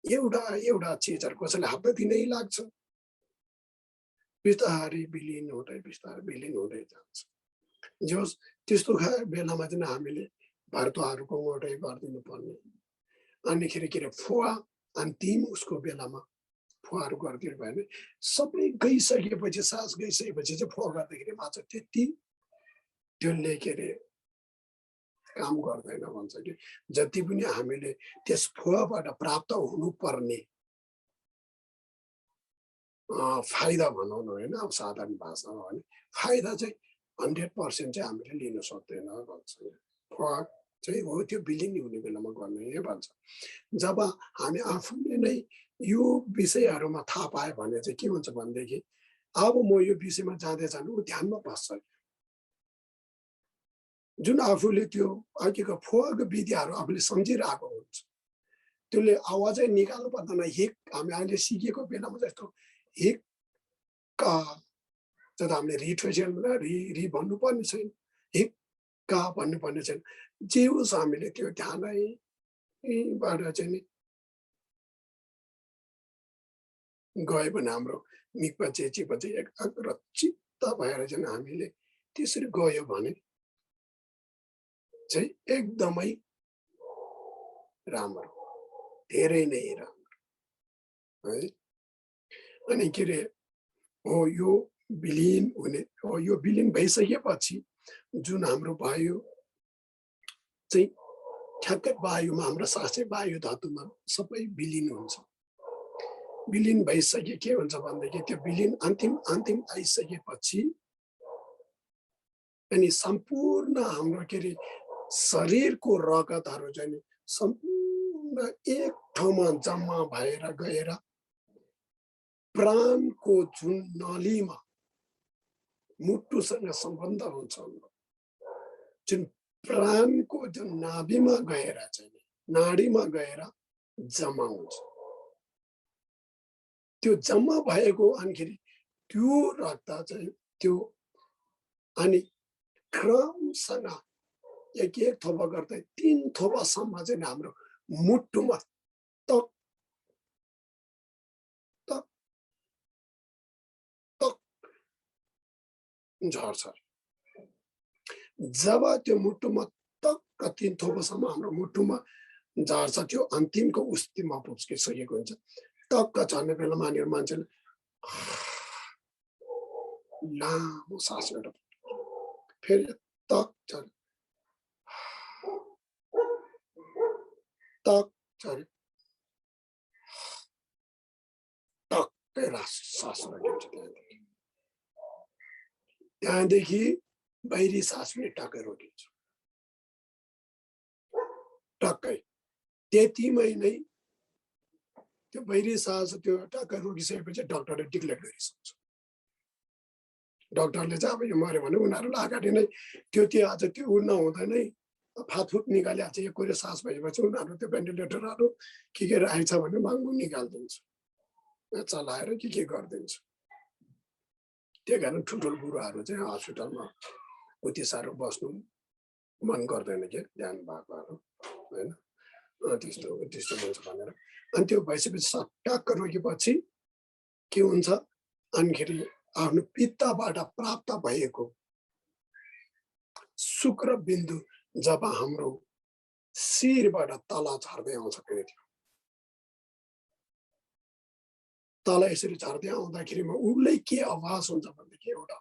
एउटा चिजहरू कसैलाई हप्ता दिनै लाग्छ बिस्तारै विलिन हुँदै जान्छ जस त्यस्तो बेलामा चाहिँ हामीले भारतहरूको मोटै गरिदिनु पर्ने अनिखेरि के अरे फोवा अन्तिम उसको बेलामा फोवाहरू गरिदिनु भयो भने सबै गइसकेपछि सास गइसकेपछि चाहिँ फोवा गर्दाखेरि मात्र त्यति त्यसले के अरे काम गर्दैन भन्छ कि जति पनि हामीले त्यस फोवाबाट प्राप्त हुनुपर्ने फाइदा भनौँ न होइन अब साधारण भाषामा भने फाइदा चाहिँ 100% चाहिँ हामीले लिन सक्दैन भन्छ फोवा चाहिँ हो त्यो विलिन हुने बेलामा गर्ने भन्छ जब हामी आफूले नै यो विषयहरुमा थाहा पाए भने चाहिँ के हुन्छ भन्देखि अब म यो विषयमा जाँदै जानु उ ध्यानमा बस्छ। जुन आफूले त्यो अघिको फोग विधिहरु आफूले सम्झिरहेको हुन्छ त्यसले आवाजै निकाल्नु पर्दैन। हिक हामी अहिले सिकेको बेलामा जस्तो हिक का जब हामीले रिट्रेसन रि भन्नु पर्ने छैन, हिक का भन्नु पर्ने छैन। जे होस् हामीले त्यो ध्यानैबाट चाहिँ नि गयो भने हाम्रो निकपा चेची एकाग्र चित्त भएर चाहिँ हामीले त्यसरी गयो भने चाहिँ एकदमै राम्रो, धेरै नै राम्रो है। अनि के रे हो यो विलीन हुने हो, यो विलीन भइसकेपछि जुन हाम्रो वायु चाहिँ ठ्याक्कै वायुमा हाम्रो सासै वायु धातुमा सबै विलीन हुन्छ। विलीन भइसके के हुन्छ भन्दाखेरि त्यो विलीन अन्तिम आइसकेपछि अनि सम्पूर्ण हाम्रो के रे शरीरको रगतहरु चाहिँ सम्पूर्ण एक ठाउँमा जम्मा भएर गएर प्राणको जुन नलीमा मुटुसँग सम्बन्ध हुन्छ, जुन प्राणको जुन नाभिमा गएर चाहिँ नाडीमा गएर जम्मा हुन्छ। त्यो जम्मा भएको अनिखेरि त्यो रक्त चाहिँ त्यो अनि क्रमसँग एक थोपा गर्दै 3 थोपासम्म चाहिँ हाम्रो मुटुमा तक तक तक झर्छ। जब त्यो मुटुमा तक 3 थोपासम्म हाम्रो मुटुमा झर्छ, त्यो अन्तिमको उस्तीमा पुगिसकेको हुन्छ। तक्क झर्ने बेलामा मान्छेले लामो सास लिएर फेरि तक झर्यो, तक झर्यो, टक्कै सास रोकिन्छ। त्यहाँदेखि बाहिरी सास पनि टक्कै रोकिन्छ। टक्कै त्यतिमै नै त्यो बाहिरी सास त्यो टक्कै रोकिसकेपछि डाक्टरले डिक्लेयर गरिसक्छ। डाक्टरले चाहिँ अब यो मर्यो भने उनीहरूलाई अगाडि नै त्यो आज त्यो नहुँदै फातफुट निकालिहाल्छ। एक कुरो सास भएपछि उनीहरू त्यो भेन्टिलेटरहरू के आइछ भने माग्नु निकालिदिन्छ, चलाएर के गरिदिन्छ। त्यही कारण ठुल्ठुलो बुढाहरू चाहिँ हस्पिटलमा उति साह्रो बस्नु मन गर्दैन के ध्यान भएकोहरू होइन, त्यस्तो हुन्छ भनेर। अनि त्यो भइसकेपछि टक्क रोकेपछि के हुन्छ अनिखेरि आफ्नो पित्तबाट प्राप्त भएको शुक्र बिन्दु जब हाम्रो शिरबाट तल झर्दै आउँछ फेरि त्यो तल यसरी झर्दै आउँदाखेरिमा उसलाई के आवाज हुन्छ भनेदेखि एउटा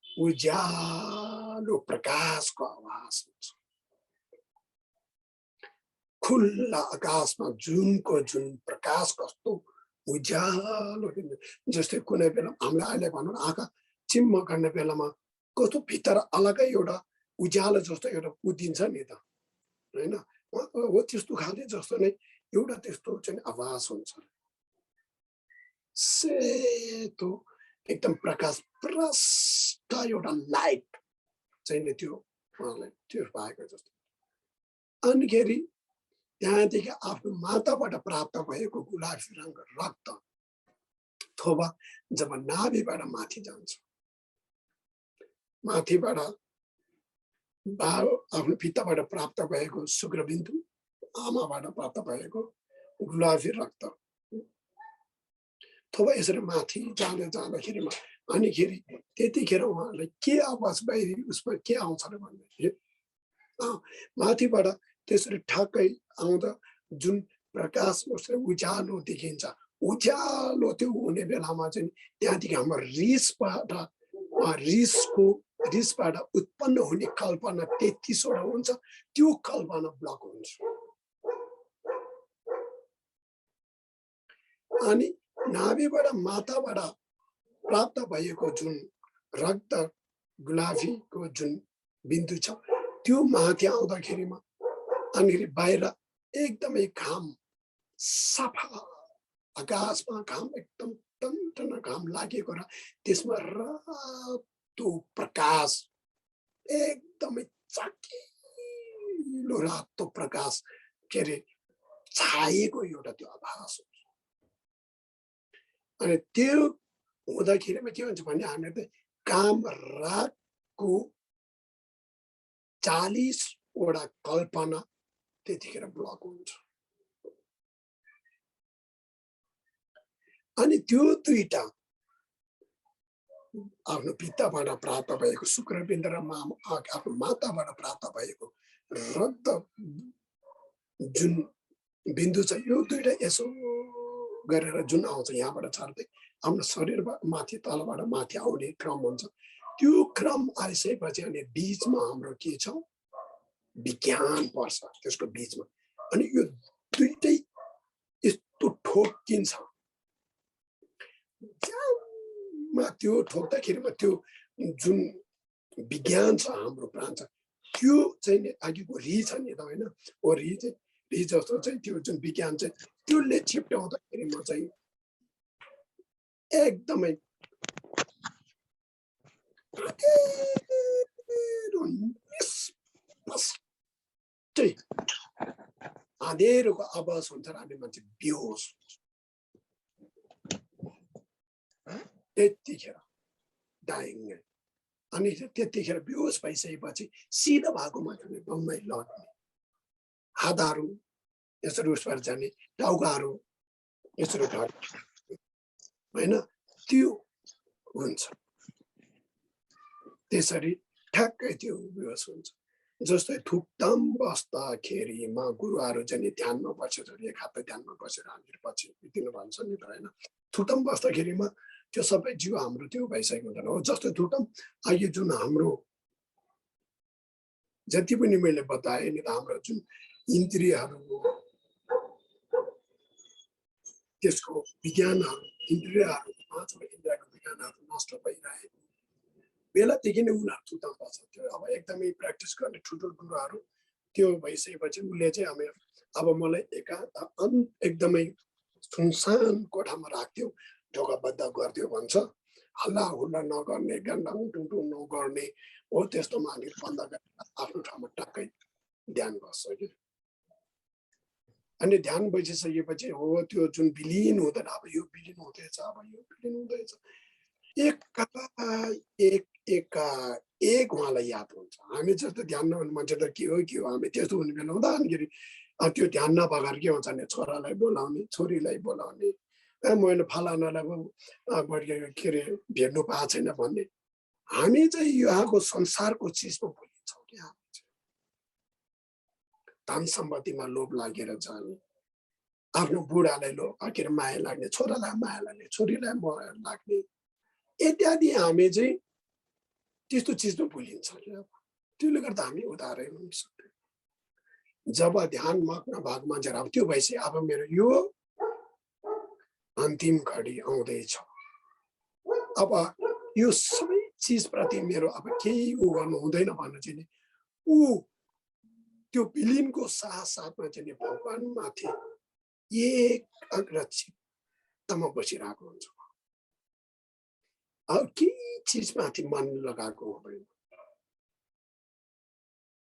उज्यालो प्रकाशको आवाज हुन्छ। खुल्ला आकाशमा जुनको जुन प्रकाश कस्तो उज्यालो, जस्तै कुनै बेला हामीलाई अहिले भनौँ आँखा चिम्म गर्ने बेलामा कस्तो भित्र अलगै एउटा उज्यालो जस्तो एउटा उदिन्छ नि त होइन, हो त्यस्तो खाले जस्तो नै एउटा त्यस्तो चाहिँ आवाज हुन्छ। सेतो एकदम प्रकाश प्रष्ट एउटा लाइट चाहिँ त्यो उहाँलाई त्यो पाएको जस्तो। अनिखेरि त्यहाँदेखि आफ्नो माताबाट प्राप्त भएको गुलाबी रङ रक्त थोपा जब नाभिबाट माथि जान्छ, माथिबाट आफ्नो पित्तबाट प्राप्त भएको शुक्रबिन्दु, आमाबाट प्राप्त भएको गुलाबी रक्त थोपा यसरी माथि जाँदाखेरिमा अनिखेरि त्यतिखेर उहाँलाई के आवाज बाहिरी उसमा के आउँछ र भन्दाखेरि माथिबाट त्यसरी ठ्याक्कै आउँदा जुन प्रकाश उसले उज्यालो देखिन्छ, उज्यालो त्यो हुने बेलामा चाहिँ त्यहाँदेखि हाम्रो रिसबाट उत्पन्न हुने कल्पना 33 वटा हुन्छ। त्यो कल्पना ब्लक हुन्छ। अनि नाभिबाट माताबाट प्राप्त भएको जुन रक्त गुलाबीको जुन बिन्दु छ त्यो माथि आउँदाखेरिमा अनि बाहिर एकदमै घाम सफा आकाशमा घाम एकदम टनटन घाम लागेको र त्यसमा रातो प्रकाश एकदमै चकिलो रातो प्रकाश के अरे छाएको एउटा त्यो आभास हुन्छ। अनि त्यो हुँदाखेरिमा के हुन्छ भने हामीले त काम रागको 40 वटा कल्पना त्यतिखेर ब्लक हुन्छ। अनि त्यो दुईटा आफ्नो पिताबाट प्राप्त भएको शुक्रबिन्दु र आफ्नो माताबाट प्राप्त भएको रक्त जुन बिन्दु छ यो दुईटा यसो गरेर जुन आउँछ यहाँबाट छर्दै आफ्नो शरीर माथि तलबाट माथि आउने क्रम हुन्छ। त्यो क्रम आइसकेपछि अनि बीचमा हाम्रो के छ विज्ञान पर्छ त्यसको बीचमा। अनि यो दुईटै यस्तो ठोकिन्छ त्यो ठोक्दाखेरिमा त्यो जुन विज्ञान छ हाम्रो प्राण छ त्यो चाहिँ अघिको रि छ नि त होइन ओ रि जस्तो चाहिँ त्यो जुन विज्ञान चाहिँ त्यसले छिप्ट्याउँदाखेरिमा चाहिँ एकदमै अँधेरोको आवाज हुन्छ र हामी मान्छे बेहोस त्यतिखेर डाइङ। अनि त्यतिखेर बेहोस भइसकेपछि सिधा भएको मान्छेले बम्मै लड्ने, हातहरू यसरी उसबाट जाने, टाउकाहरू यसरी ढल्ने होइन त्यो हुन्छ। त्यसरी ठ्याक्कै त्यो बेहोस हुन्छ। जस्तै थुक्ताम बस्दाखेरिमा गुरुहरू चाहिँ ध्यानमा बसेर एक हात ध्यानमा बसेर हामीले पछि दिनु भन्छ नि त होइन। थुक्ताम बस्दाखेरिमा त्यो सबै जीव हाम्रो त्यो भइसकेको हुँदैन हो। जस्तो थुक्ताम अहिले जुन हाम्रो जति पनि मैले बताएँ नि त हाम्रो जुन इन्द्रियहरू त्यसको विज्ञानहरू इन्द्रियहरू 5 इन्द्रियको विज्ञानहरू नष्ट भइरहेको बेलादेखि नै उनीहरू थुक्ताम बस्छ। त्यो अब एकदमै प्र्याक्टिस गर्ने ठुल्ठुलो गुरुहरू त्यो भइसकेपछि उसले चाहिँ हामी अब मलाई एकदमै सुनसान कोठामा राख्थ्यो, ढोका बन्द गर्थ्यो भन्छ, हल्ला हुल्ला नगर्ने गान्डाङ टुङटुङ नगर्ने हो। त्यस्तोमा हामी बन्द गरेर आफ्नो ठाउँमा टक्कै ध्यान बस्छ कि। अनि ध्यान बसिसकेपछि हो त्यो जुन विलिन हुँदैन अब यो विलिन हुँदैछ अब यो विलिन हुँदैछ एक उहाँलाई याद हुन्छ। हामी जस्तो ध्यान नहुने मान्छे त के हो हामी त्यस्तो हुने बेला हुँदा अनिखेरि त्यो ध्यान नभएर के हुन्छ भने छोरालाई बोलाउने छोरीलाई बोलाउने मैले फलानालाई के अरे भेट्नु पाएको छैन भन्ने। हामी चाहिँ यहाँको संसारको चिजमा भुलिन्छौँ कि हामी चाहिँ धन सम्पत्तिमा लोभ लागेर जाने, आफ्नो बुढालाई लोभ के अरे माया लाग्ने, छोरालाई माया लाग्ने, छोरीलाई माया लाग्ने इत्यादि हामी चाहिँ त्यस्तो चिजमा भुलिन्छ क्या। त्यसले गर्दा हामी उदारै हुन सक्दैन। जब ध्यान मग्न भएको मान्छेहरू अब त्यो भइसक्यो अब मेरो यो अन्तिम घडी आउँदैछ, अब यो सबै चिजप्रति मेरो अब केही उ गर्नु हुँदैन भन्नु चाहिँ नि ऊ त्यो विलिनको साथमा चाहिँ भगवानमाथि एकाग्र चित्तमा बसिरहेको हुन्छ। अब केही चिजमाथि मन लगाएको हुँदैन।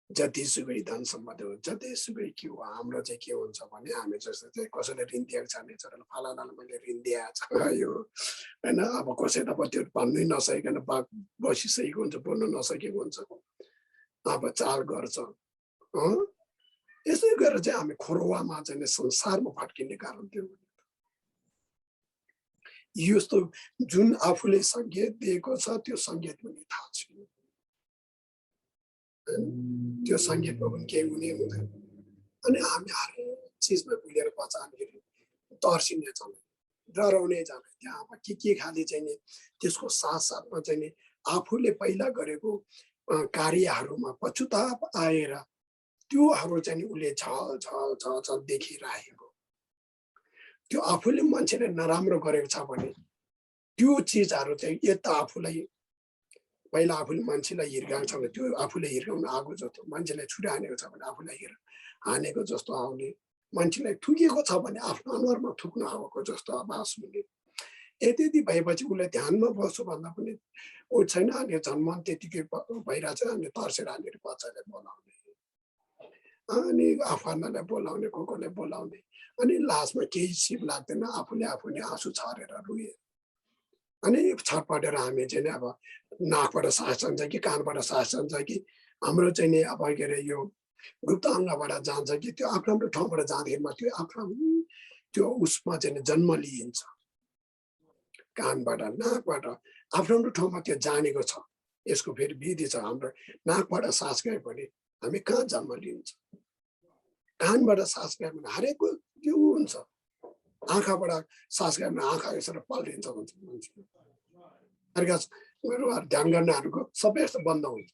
जतिसुकै धन सम्पत्ति हो जतिसुकै के हो हाम्रो चाहिँ के हुन्छ भने हामी जस्तो चाहिँ कसैले ऋण दिएको छ भने छोराले फलानालाई मैले ऋण दिएको छ यो होइन। अब कसैले अब त्यो भन्नै नसकिकन बसिसकेको हुन्छ, बोल्नु नसकेको हुन्छ, अब चाल गर्छ। यसै गरेर चाहिँ हामी खोरुवामा चाहिँ संसारमा भट्किने कारण त्यो यस्तो जुन आफूले सङ्केत दिएको छ त्यो सङ्केत पनि थाहा छैन, त्यो सङ्केतमा पनि केही हुने हुँदैन। अनि हामी हरेक चिजमा भुलेर बचाउँदाखेरि तर्सिने जाने, डराउने जाने, त्यहाँ अब के खाले चाहिँ नि त्यसको साथसाथमा चाहिँ नि आफूले पहिला गरेको कार्यहरूमा पछुताप आएर त्योहरू चाहिँ नि उसले झल देखिरहेको। त्यो आफूले मान्छेले नराम्रो गरेको छ भने त्यो चिजहरू चाहिँ यता आफूलाई पहिला आफूले मान्छेलाई हिर्काएको छ भने त्यो आफूले हिर्काउन आगो जस्तो, मान्छेलाई छुरी हानेको छ भने आफूलाई हानेको जस्तो आउने, मान्छेलाई थुकिएको छ भने आफ्नो अनुहारमा थुक्न आएको जस्तो आभास हुने। यति भएपछि उसले ध्यानमा बस्छु भन्दा पनि ऊ छैन, अनि जन्म त्यतिकै भइरहेछ। अनि तर्सेर हानेर बच्चालाई बोलाउने, अनि आफन्तलाई बोलाउने, कोले बोलाउने, अनि लास्टमा केही सिप लाग्दैन, आफूले आँसु छरेर रुए। अनि छटपटेर हामी चाहिँ अब नाकबाट सास जान्छ कि कानबाट सास जान्छ कि हाम्रो चाहिँ नि अब के अरे यो गुप्त अङ्गबाट जान्छ कि त्यो आफ्नो ठाउँबाट जाँदैमा त्यो आफ्नो त्यो उसमा चाहिँ जन्म लिइन्छ। कानबाट नाकबाट आफ्नो ठाउँमा त्यो जानेको छ। यसको फेरि विधि छ। हाम्रो नाकबाट सास गयो भने हामी कहाँ जन्म लिन्छ, कानबाट सास गयो भने हरेकको त्यो हुन्छ। आँखाबाट सास गयो भने आँखा यसरी पल्टिन्छ भन्छ मान्छे। ध्यान गर्नेहरूको सबै यस्तो बन्द हुन्छ,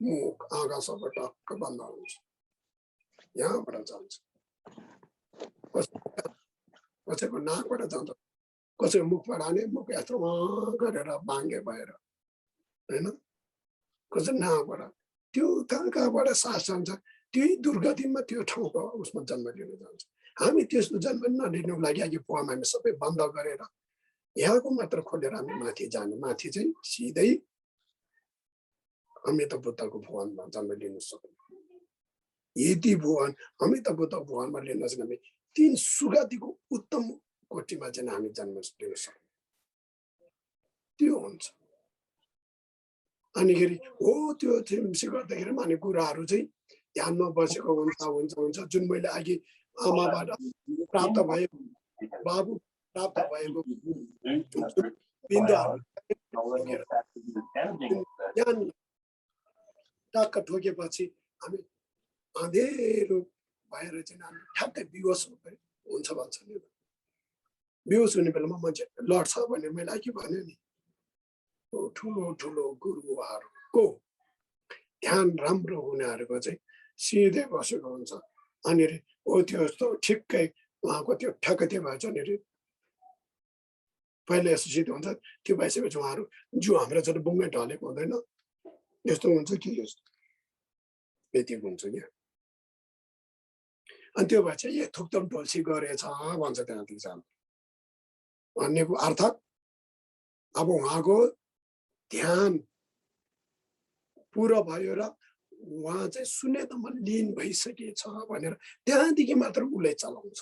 मुख आँखा सबै टक्क बन्द हुन्छ, यहाँबाट जान्छ। कसैको नाकबाट जान्छ, कसैको मुखबाट आने, मुख यत्रो गरेर बाङ्गे भएर होइन, कसै नाकबाट त्यो कहाँबाट सास जान्छ। त्यही दुर्गतिमा त्यो ठाउँको उसमा जन्म लिन जान्छ। हामी त्यस्तो जन्म नलिनुको लागि अघि पोवामा हामी सबै बन्द गरेर यहाँको मात्र खोलेर हामी माथि जाने। माथि चाहिँ सिधै अमिताभ बुद्धको भुवनमा जन्म लिन सक्छौँ। यदि भुवन अमिताभ बुद्ध भुवनमा लिन सक्ने 3 सुगतिको उत्तम कोटीमा चाहिँ हामी जन्म लिन सक्छौँ। त्यो हुन्छ। अनिखेरि हो त्यो चाहिँ गर्दाखेरि माने कुराहरू चाहिँ ध्यानमा बसेको हुन्छ। जुन मैले अघि आमाबाट प्राप्त भएको, बाबु प्राप्त भएको बिन्दुहरू ज्ञान टक्क ठोकेपछि हामी अँधेरो भएर चाहिँ हामी ठ्याक्कै बेहोस हुन्छ भन्छ नि। बेहोस हुने बेलामा मान्छे लड्छ भने मैले अघि भने नि, ठुलो ठुलो गुरुहरूको ध्यान राम्रो हुनेहरूको चाहिँ सिधै बसेको हुन्छ। अनि हो त्यो यस्तो ठिक्कै उहाँको त्यो ठ्याक्कै त्यो भएछ नि पहिला यस्तो सिधै हुन्छ। त्यो भइसकेपछि उहाँहरू जिउ हाम्रो जस्तो बुङ्गै ढलेको हुँदैन, यस्तो हुन्छ कि यस्तो यतिको हुन्छ क्या। अनि त्यो भएपछि ए थुक्तम टोल्सी गरेछ भन्छ त्यहाँदेखि जानु भन्नेको अर्थात् अब उहाँको ध्यान पुरो भयो र उहाँ चाहिँ शून्यतामा लिन भइसकेछ भनेर त्यहाँदेखि मात्र उसले चलाउँछ।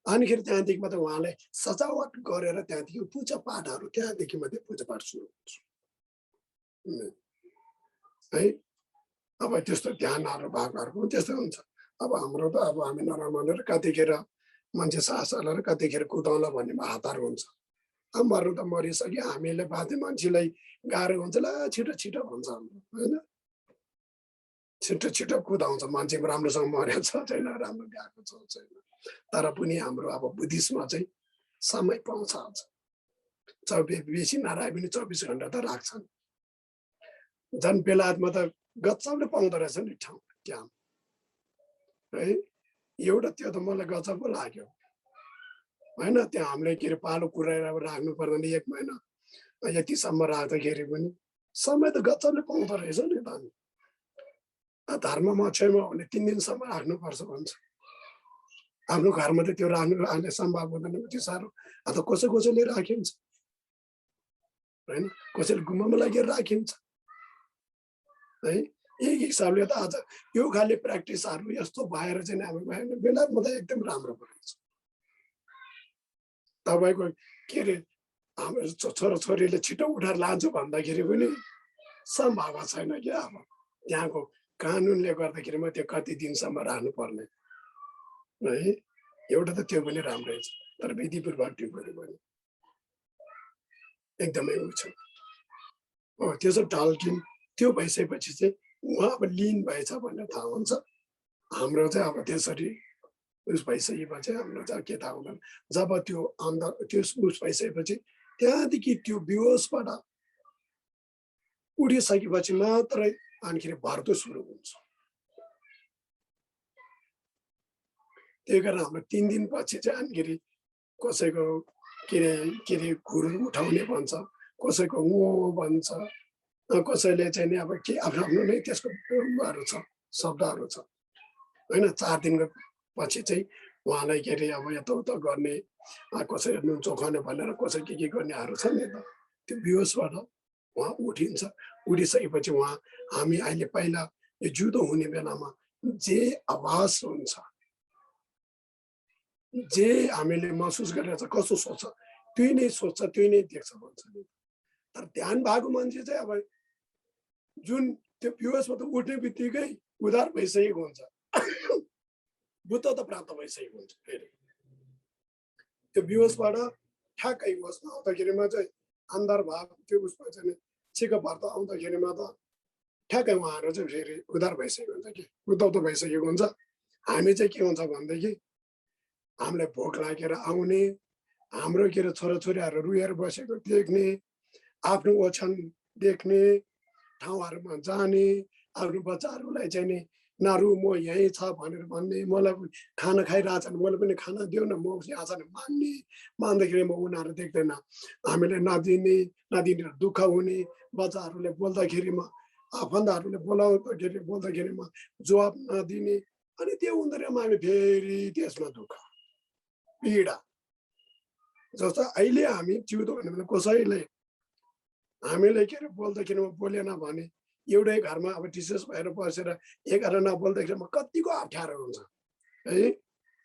अनिखेरि त्यहाँदेखि मात्र उहाँलाई सजावट गरेर त्यहाँदेखि पूजापाठहरू त्यहाँदेखि मात्रै पूजापाठ सुरु हुन्छ है। अब त्यस्तो ध्यानहरू भागहरूको त्यस्तो हुन्छ। अब हाम्रो त अब हामी नराम्रो कतिखेर मान्छे सास हालेर कतिखेर कुदाउला भन्ने हातहरू हुन्छ। अब मर्नु त मरिसक्यो, हामीले बाध्य मान्छेलाई गाह्रो हुन्छ ल छिटो छिटो भन्छ हाम्रो होइन। छिटो छिटो कुदाउँछ, मान्छे राम्रोसँग मरेको छ छैन, राम्रो गएको छ छैन। तर पनि हाम्रो अब बुद्धिस्टमा चाहिँ समय पाउँछ। बेसी नराए पनि 24 घन्टा त राख्छन्। झन् बेलायतमा त गजबले पाउँदो रहेछ नि ठाउँ क्याम्प है। एउटा त्यो त मलाई गजब पो लाग्यो होइन। त्यहाँ हामीले के अरे पालो कुराएर राख्नु पर्दैन 1 महिना यतिसम्म राख्दाखेरि पनि समय त गजबले पाउँदो रहेछ नि त। धर्ममा छैन भने 3 दिनसम्म राख्नुपर्छ भन्छ। आफ्नो घरमा त त्यो राख्ने सम्भव हुँदैन त्यो साह्रो। अथवा कसैले राखिन्छ होइन, कसैले गुम्बामा लगेर राखिन्छ है। यही हिसाबले त आज यो खाले प्र्याक्टिसहरू यस्तो भएर चाहिँ हामी भएन। बेलायतमा त एकदम राम्रो परेको छ। तपाईँको के अरे हाम्रो छोराछोरीले छिटो उठाएर लान्छु भन्दाखेरि पनि सम्भावना छैन क्या। अब त्यहाँको कानुनले गर्दाखेरि म त्यो कति दिनसम्म राख्नुपर्ने है। एउटा त त्यो पनि राम्रै छ, तर विधिपूर्वक त्यो गऱ्यो भने एकदमै उ छ। हो त्यसो ढल्किन त्यो भइसकेपछि चाहिँ उहाँ अब लिन भएछ भनेर थाहा हुन्छ। हाम्रो चाहिँ अब त्यसरी उस भइसकेपछि हाम्रो चाहिँ के थाहा हुँदैन। जब त्यो अन्त त्यो उस भइसकेपछि त्यहाँदेखि त्यो बेहोसबाट उठिसकेपछि मात्रै अनिखेरि भर्दो सुरु हुन्छ। त्यही कारण हाम्रो 3 दिनपछि चाहिँ अनिखेरि कसैको के अरे घुर उठाउने भन्छ, कसैको ङो भन्छ, कसैले चाहिँ नि अब के आफ्नो नै त्यसको उयोहरू छ, शब्दहरू छ होइन। 4 दिनको पछि चाहिँ उहाँलाई के अरे अब यताउता गर्ने कसै नुन चोखाउने भनेर कसै के गर्नेहरू छ नि त त्यो बेहोसबाट उहाँ उठिन्छ उठिसकेपछि उहाँ हामी अहिले पहिला यो जुदो हुने बेलामा जे आवाज हुन्छ जे हामीले महसुस गरेर छ कसो सोच्छ त्यही नै सोच्छ त्यही नै देख्छ भन्छ नि तर ध्यान भएको मान्छे चाहिँ अब जुन त्यो बेहोसबाट उठ्ने बित्तिकै उधार भइसकेको हुन्छ बुद्ध त प्राप्त भइसकेको हुन्छ फेरि त्यो बेहोसबाट ठ्याक्कै होसमा आउँदाखेरिमा चाहिँ अन्धार भाव त्यो उसमा चाहिँ छिक्क पर्दा आउँदाखेरिमा त ठ्याक्कै उहाँहरू चाहिँ फेरि उधार भइसकेको हुन्छ कि उद्धव भइसकेको हुन्छ हामी चाहिँ के हुन्छ भनेदेखि हामीलाई भोक लागेर आउने हाम्रो के अरे छोराछोरीहरू रुएर बसेको देख्ने आफ्नो ओछ्यान देख्ने ठाउँहरूमा जाने आफ्नो बच्चाहरूलाई चाहिँ नि नारू म यहीँ छ भनेर भन्ने मलाई खाना खाइरहेछन् मैले पनि खाना दिउ न म यहाँ छ माग्ने माग्दाखेरि म उनीहरू देख्दैन हामीले नदिने दुःख हुने बच्चाहरूले बोल्दाखेरिमा आफन्तहरूले बोल्दाखेरिमा जवाब नदिने अनि त्यो हुँदैमा हामी फेरि त्यसमा दुःख पीडा जस्तो अहिले हामी जिउँदो भने कसैले हामीले के अरे बोल्दाखेरिमा बोलेन भने एउटै घरमा अब डिसेस भएर बसेर एकअर्का नबोल्दाखेरिमा कतिको अप्ठ्यारो हुन्छ है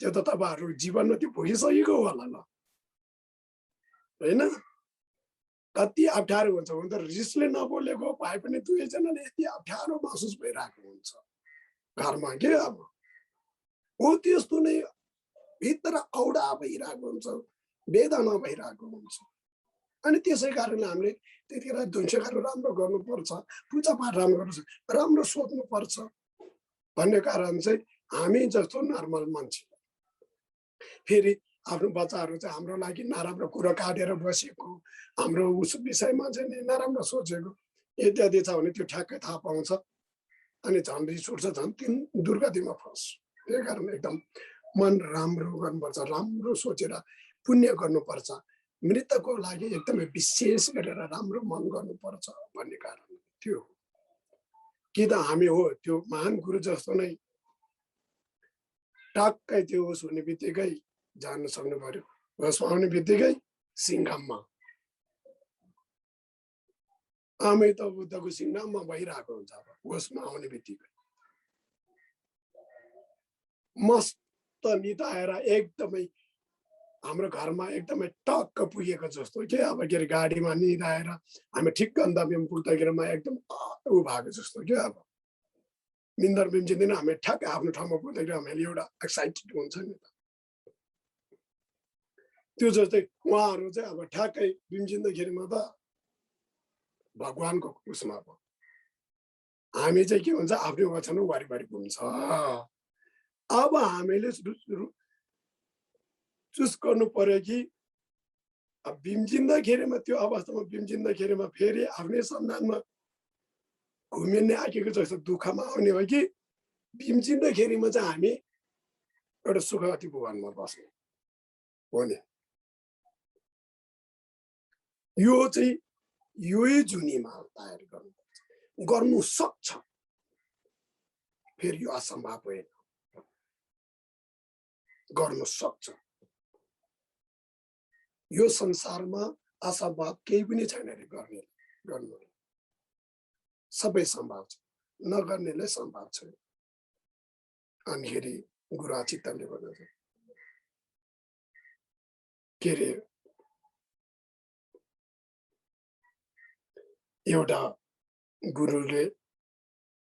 त्यो त तपाईँहरू जीवनमा त्यो भोगिसकेको होला ल होइन कति अप्ठ्यारो हुन्छ भने त रिसले नबोलेको भए पनि दुवैजनाले यति अप्ठ्यारो महसुस भइरहेको हुन्छ घरमा के अब हो त्यस्तो नै भित्र औडा भइरहेको हुन्छ वेदना भइरहेको हुन्छ अनि त्यसै कारणले हामीले त्यतिखेर धुनसेगाहरू राम्रो गर्नुपर्छ पूजापाठ राम्रो गर्नुपर्छ राम्रो सोध्नुपर्छ भन्ने कारण चाहिँ हामी जस्तो नर्मल मान्छे फेरि आफ्नो बच्चाहरू चाहिँ हाम्रो लागि नराम्रो कुरो काटेर बसेको हाम्रो उस विषयमा चाहिँ नराम्रो सोचेको इत्यादि छ भने त्यो ठ्याक्कै थाहा पाउँछ अनि झन् रिस उठ्छ झन् तिन दुर्गतिमा फस त्यही कारण एकदम मन राम्रो गर्नुपर्छ राम्रो सोचेर पुण्य गर्नुपर्छ मृतकको लागि एकदमै विशेष गरेर राम्रो मन गर्नुपर्छ भन्ने कारण थियो कि त हामी हो त्यो महान गुरु जस्तो नै टक्कै त्यो होस् हुने बित्तिकै जान सक्नु पर्यो होसमा आउने बित्तिकै सिङ्घाममा आमै त बुद्धको सिङ्घाममा भइरहेको हुन्छ अब होसमा आउने बित्तिकै मस्त निताएर एकदमै हाम्रो घरमा एकदमै टक्क पुगेको जस्तो के अब के अरे गाडीमा निदाएर हामी ठिक गन्तव्यमा पुग्दाखेरिमा एकदम ऊ भएको जस्तो क्या अब निन्दर बिम्चिँदैन हामी ठ्याक्क आफ्नो ठाउँमा पुग्दाखेरि हामीले एउटा एक्साइटेड हुन्छ नि त त्यो जस्तै उहाँहरू चाहिँ अब ठ्याक्कै बिम्चिँदाखेरिमा त भगवानको उसमा अब हामी चाहिँ के हुन्छ आफ्नो वचन वारिपारि घुम्छ अब हामीले चुज गर्नु पर्यो कि अब बिम्चिँदाखेरिमा त्यो अवस्थामा बिम्चिँदाखेरिमा फेरि आफ्नै सन्तानमा घुमिने आँकेको जस्तो दुःखमा आउने हो कि बिम्चिँदाखेरिमा चाहिँ हामी एउटा सुखवती भुवनमा बस्ने हो नि यो चाहिँ यही जुनीमा तयार गर्नु सक्छ फेरि यो असम्भव होइन गर्नु सक्छ यो संसारमा असम्भव केही पनि छैन रे गर्नु सबै सम्भव छ नगर्नेले सम्भव छ अनिखेरि गुरु चित्तले भन्नुहुन्छ के रे एउटा गुरुले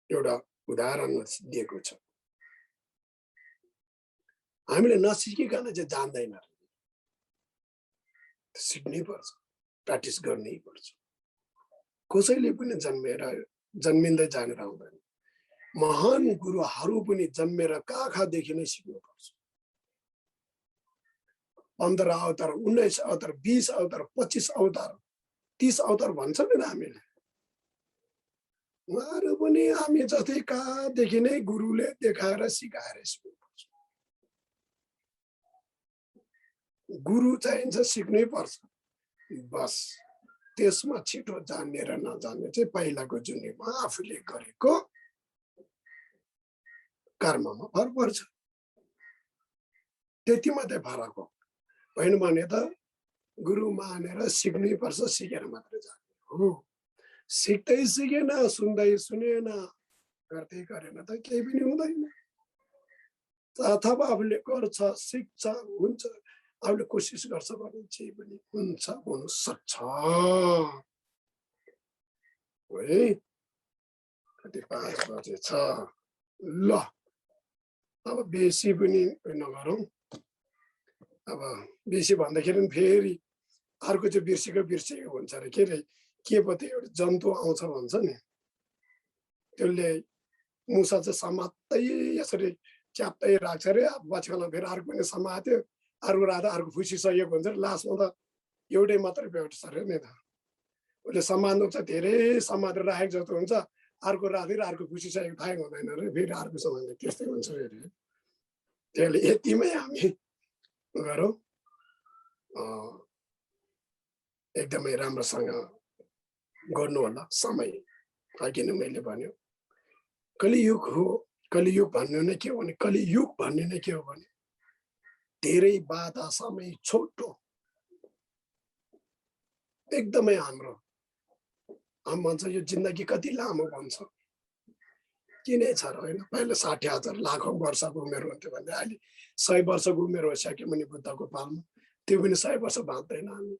एउटा उदाहरण दिएको छ हामीले नसिकिकन चाहिँ जान्दैन सिक्नै पर्छ प्र्याक्टिस गर्नै पर्छ कसैले पनि जन्मिँदै जानेर आउँदैन महान गुरुहरू पनि जन्मेर काखादेखि नै सिक्नुपर्छ 15 अवतार 19 अवतार 20 अवतार 25 अवतार 30 अवतार भन्छ नि त हामीले उहाँहरू पनि हामी जस्तै कहाँदेखि नै गुरुले देखाएर सिकाएर सिक्नुपर्छ गुरु चाहिन्छ सिक्नै पर्छ बस त्यसमा छिटो जान्ने र नजान्ने चाहिँ पहिलाको जुनीमा आफूले गरेको कर्ममा भर पर्छ त्यति मात्रै फरक हो। होइन भने त गुरु मानेर सिक्नै पर्छ, सिकेर मात्रै जाने हो। सिक्दै सिकेन, सुन्दै सुनेन, गर्दै गरेन त केही पनि हुँदैन। अथवा आफूले गर्छ, सिक्छ, हुन्छ, आफूले कोसिस गर्छ भने जे पनि हुन्छ, हुन सक्छ। है कति 5 बजेछ ल। अब बेसी पनि नगरौँ। अब बेसी भन्दाखेरि फेरि अर्को चाहिँ बिर्सेको हुन्छ अरे। के अरे, के पो त्यो एउटा जन्तु आउँछ भन्छ नि, त्यसले मुसा चाहिँ समात्दै यसरी च्याप्दै राख्छ अरे। पछिल्लो फेरि अर्को पनि समात्यो, अर्को राख्दा अर्को फुसिसकेको हुन्छ, लास्टमा त एउटै मात्रै भेट्छ अरे नि त। उसले समात्नु चाहिँ धेरै समातेर राखेको जस्तो हुन्छ, अर्को राख्दै अर्को फुसिसकेको थाहै हुँदैन अरे, फेरि अर्को समात्ने, त्यस्तै हुन्छ अरे। त्यसले यतिमै हामी गरौँ, एकदमै राम्रोसँग गर्नु होला। समय अघि नै मैले भन्यो, कलियुग हो। कलियुग भन्नु नै के हो भने, कलियुग भन्ने नै के हो भने धेरै बाधा, समय छोटो, एकदमै हाम्रो भन्छ यो जिन्दगी कति लामो भन्छ, किनै छ र होइन। पहिले 60,000 लाखौं वर्षको उमेर हुन्थ्यो भने अहिले 100 वर्षको उमेर भइसक्यो भने बुद्धको पालमा, त्यो पनि 100 वर्ष बाँच्दैन हामी।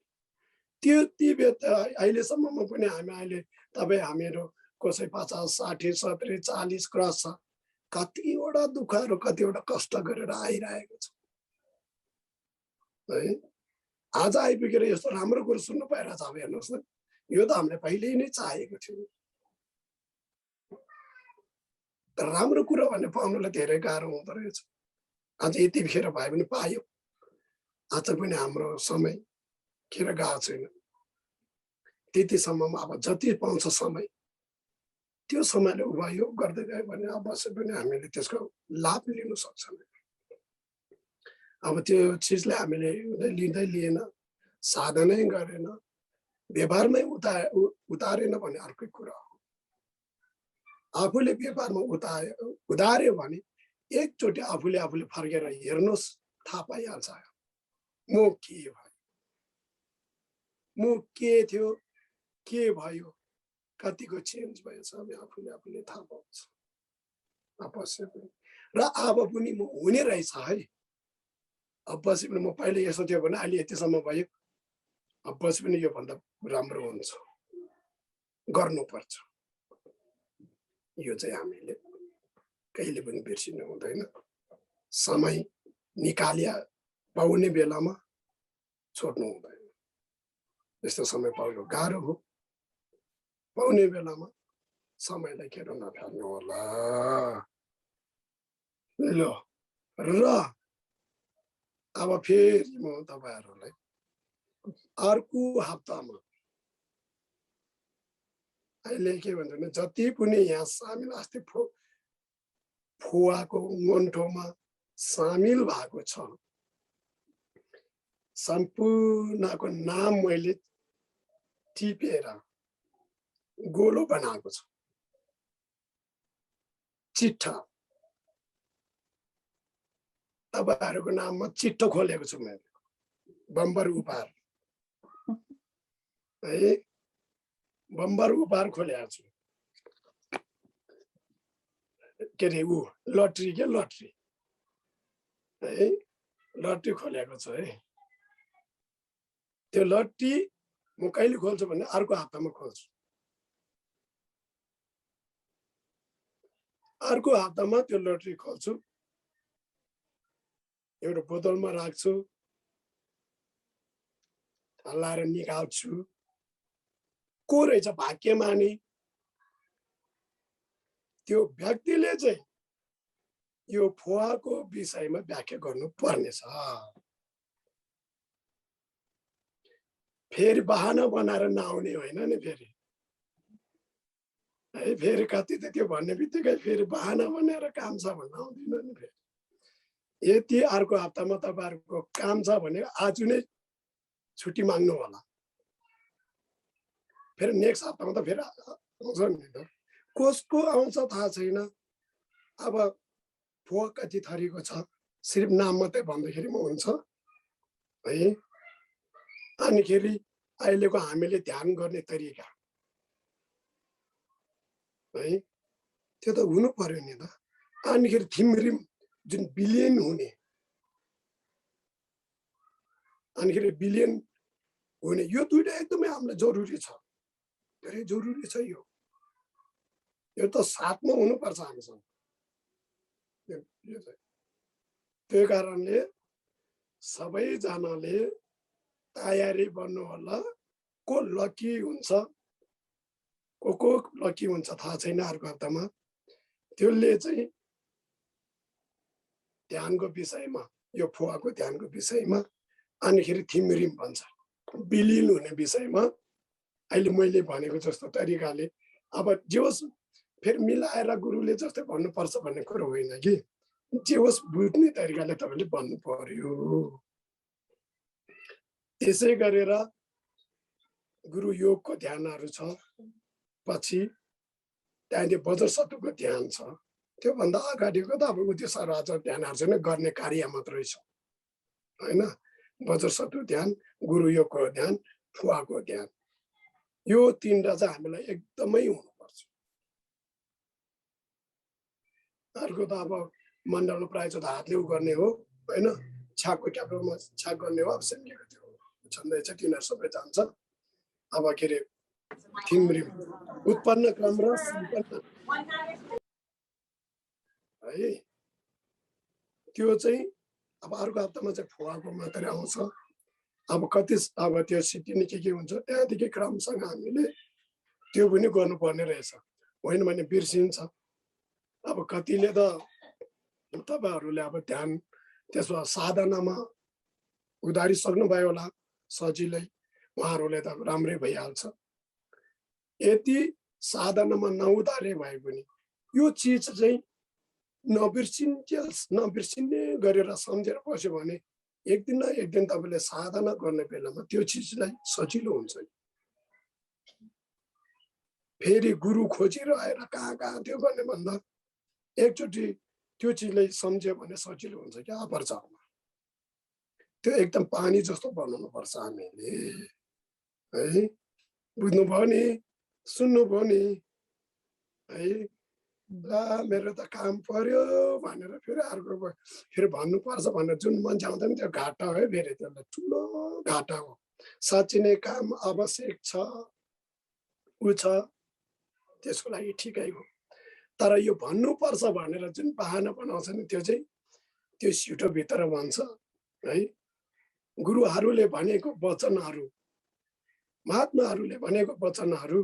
त्यो अहिलेसम्ममा पनि हामी अहिले तपाईँ हामीहरू कसै 50, 60, 70, 40 क्रस छ। कतिवटा दुःखहरू, कतिवटा कष्ट गरेर आइरहेको छ है। आज आइपुगेर यस्तो राम्रो कुरो सुन्नु पाइरहेछ। अब हेर्नुहोस् न, यो त हामीले पहिल्यै नै चाहेको थियो। तर राम्रो कुरो भन्ने पाउनुलाई धेरै गाह्रो हुँदो रहेछ। आज यतिखेर भए पनि पायो। आज पनि हाम्रो समय खेर गएको छैन। त्यतिसम्ममा अब जति पाउँछ समय, त्यो समयले उपयोग गर्दै गयो भने अवश्य पनि हामीले त्यसको लाभ लिन सक्छौँ। अब त्यो चिजलाई हामीले लिँदै लिएन, साधनै गरेन, व्यवहारमै उतारेन भने अर्कै कुरा हो। आफूले व्यवहारमा उतार्यो भने एकचोटि आफूले फर्केर हेर्नुहोस्, थाहा पाइहाल्छ म के भयो, म के थियो, के भयो, कतिको चेन्ज भएछ, आफूले थाहा पाउँछ अवश्य पनि। र अब पनि म हुने रहेछ है, अवश्य पनि। म पहिले यसो थियो भने अहिले यतिसम्म भयो, अवश्य पनि योभन्दा राम्रो हुन्छ, गर्नुपर्छ। यो चाहिँ हामीले कहिले पनि बिर्सिनु हुँदैन। समय निकालिया पाउने बेलामा छोड्नु हुँदैन। यस्तो समय पाउनु गाह्रो हो, पाउने बेलामा समयलाई खेर नफाल्नु होला। ल, र अब फेरि म तपाईहरुलाई अर्को हप्तामा अहिले के भन्छ भने जति पनि यहाँ सामेल अस्ति फुवाको मन्ठोमा सामेल भएको छ, सम्पूर्णको नाम मैले टिपेर गोलो बनाएको छु, चिट्ठा। तपाईहरुको नाममा चिट्ठो खोलेको छु मैले, बम्बर उपहार है, बम्बर उपहार खोलेको छु। के अरे ऊ लटरी के लटरी है, लटरी खोलेको छु है। त्यो लटरी म कहिले खोल्छु भने अर्को हप्तामा खोल्छु। अर्को हप्तामा त्यो लटरी खोल्छु, एउटा बोतलमा राख्छु, हल्लाएर निकाल्छु। को रहेछ भाग्यमानी, त्यो व्यक्तिले चाहिँ यो फुवाको विषयमा व्याख्या गर्नु पर्नेछ। फेरि बहाना बनाएर नआउने होइन नि फेरि है। फेरि कति त त्यो भन्ने बित्तिकै फेरि बहाना बनाएर काम छ भन्न आउँदैन नि फेरि। यदि अर्को हप्तामा तपाईहरुको काम छ भने आज नै छुट्टी माग्नु होला। फेरि नेक्स्ट हप्तामा त फेरि आउँछ नि त, कसको आउँछ थाहा छैन। अब फुवा कति थरीको छ, सिर्फ नाम मात्रै भन्दाखेरिमा हुन्छ है। अनिखेरि अहिलेको हामीले ध्यान गर्ने तरिका है त्यो त हुनु पर्यो नि त। अनिखेरि थिमरिम जुन बिलियन हुने, अनिखेरि बिलियन हुने, यो दुईटा एकदमै हामीलाई जरुरी छ, धेरै जरुरी छ। यो त साथमा हुनुपर्छ हामीसँग। त्यो कारणले सबैजनाले तयारी बन्नु होला। को लकी हुन्छ, को लकी हुन्छ थाहा छैन। अर्को हप्तामा त्यसले चाहिँ ध्यानको विषयमा, यो फुवाको ध्यानको विषयमा, अनिखेरि थिमरिम भन्छ बिलियन हुने विषयमा अहिले मैले भनेको जस्तो तरिकाले अब जे होस् फेरि मिलाएर गुरुले जस्तै भन्नुपर्छ भन्ने कुरो होइन कि, जे होस् बुझ्ने तरिकाले तपाईँले भन्नु पर्यो। त्यसै गरेर गुरु योगको ध्यानहरू छ, पछि त्यहाँदेखि वज्रसत्वको ध्यान छ। त्योभन्दा अगाडिको त अब उद्देश्य राजा ध्यानहरू छैन, गर्ने कार्य मात्रै छ होइन। वज्रसत्व ध्यान, गुरु योगको ध्यान, फुवाको ध्यान, यो तीनटा चाहिँ हामीलाई एकदमै हुनुपर्छ। अर्को त अब मण्डलमा प्रायः चाहिँ हातले उ गर्ने हो होइन, छाकको ट्याप्रोमा छाक गर्ने हो। अब सेमिएको त्यो छँदैछ, तिनीहरू सबै जान्छ। अब के अरे थिमरिम उत्पन्न क्रम र सम्पन्न है, त्यो चाहिँ अब अर्को हप्तामा चाहिँ फुवाको मात्रै आउँछ। अब कति अब त्यो सिटिने के हुन्छ, त्यहाँदेखि क्रमसँग हामीले त्यो पनि गर्नुपर्ने रहेछ, होइन भने बिर्सिन्छ। अब कतिले त तपाईँहरूले अब ध्यान त्यसमा साधनामा उधारिसक्नुभयो होला सजिलै, उहाँहरूले त राम्रै भइहाल्छ। यदि साधनामा नउधारे भए पनि यो चिज चाहिँ नबिर्सिने गरेर सम्झेर बस्यो भने एक दिन न एक दिन तपाईँले साधना गर्ने बेलामा त्यो चिजलाई सजिलो हुन्छ। फेरि गुरु खोजिरहेर कहाँ कहाँ त्यो गर्ने भन्दा एकचोटि त्यो चिजलाई सम्झ्यो भने सजिलो हुन्छ क्या। अपरचारमा त्यो एकदम पानी जस्तो बनाउनु पर्छ हामीले है। बुझ्नुभयो नि, सुन्नुभयो नि है। ल मेरो त काम पर्यो भनेर फेरि अर्को फेरि भन्नुपर्छ भनेर जुन मान्छे आउँदा नि त्यो घाटा हो। फेरि त्यसलाई ठुलो घाटा हो। साँच्ची नै काम आवश्यक छ, ऊ छ, त्यसको लागि ठिकै हो। तर यो भन्नुपर्छ भनेर जुन बहाना बनाउँछ नि त्यो चाहिँ त्यो सिटोभित्र भन्छ है। गुरुहरूले भनेको वचनहरू, महात्माहरूले भनेको वचनहरू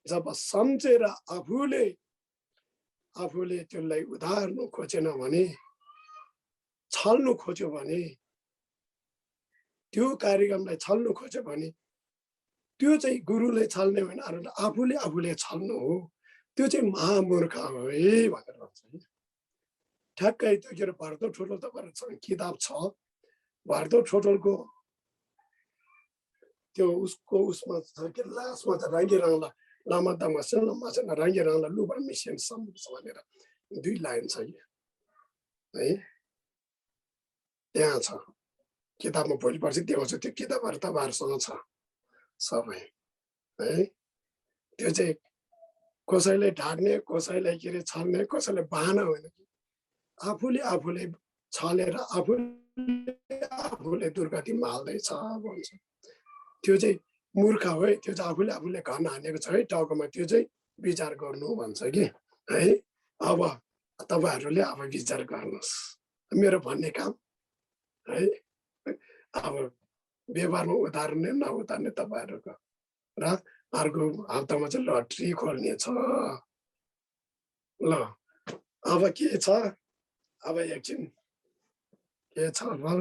जब सम्झेर आफूले त्यसलाई उधार्नु खोजेन भने, छल्नु खोज्यो भने, त्यो कार्यक्रमलाई छल्नु खोज्यो भने त्यो चाहिँ गुरुले छल्ने होइन, आफूले छल्नु हो। त्यो चाहिँ महामूर्ख हो है भनेर भन्छ। ठ्याक्कै त्यो के अरे भरत ठोटोल तपाईँहरूसँग किताब छ, भरत ठोटोलको त्यो उसमा छ कि लास्टमा त राङ्गी राङ्ला लामा दामा सेन राङ्गी राङ्ला लुबा मिसियन भनेर 2 लाइन छ कि है। त्यहाँ छ किताबमा, भोलि पर्सि देखाउँछु त्यो किताबहरू तपाईँहरूसँग छ सबै है। त्यो चाहिँ कसैले ढाक्ने, कसैलाई के अरे छल्ने, कसैलाई बहाना होइन कि आफूले छलेर आफूले दुर्गतिमा हाल्दैछ भन्छ। त्यो चाहिँ मूर्ख हो है। त्यो चाहिँ आफूले घन हानेको छ है टाउकोमा, त्यो चाहिँ विचार गर्नु भन्छ कि है। अब तपाईँहरूले अब विचार गर्नुहोस् मेरो भन्ने काम है। अब व्यवहारमा उतार्ने नउतार्ने तपाईँहरूको। र अर्को हप्तामा चाहिँ लट्री खोल्ने छ। ल अब के छ, अब एकछिन के छ भल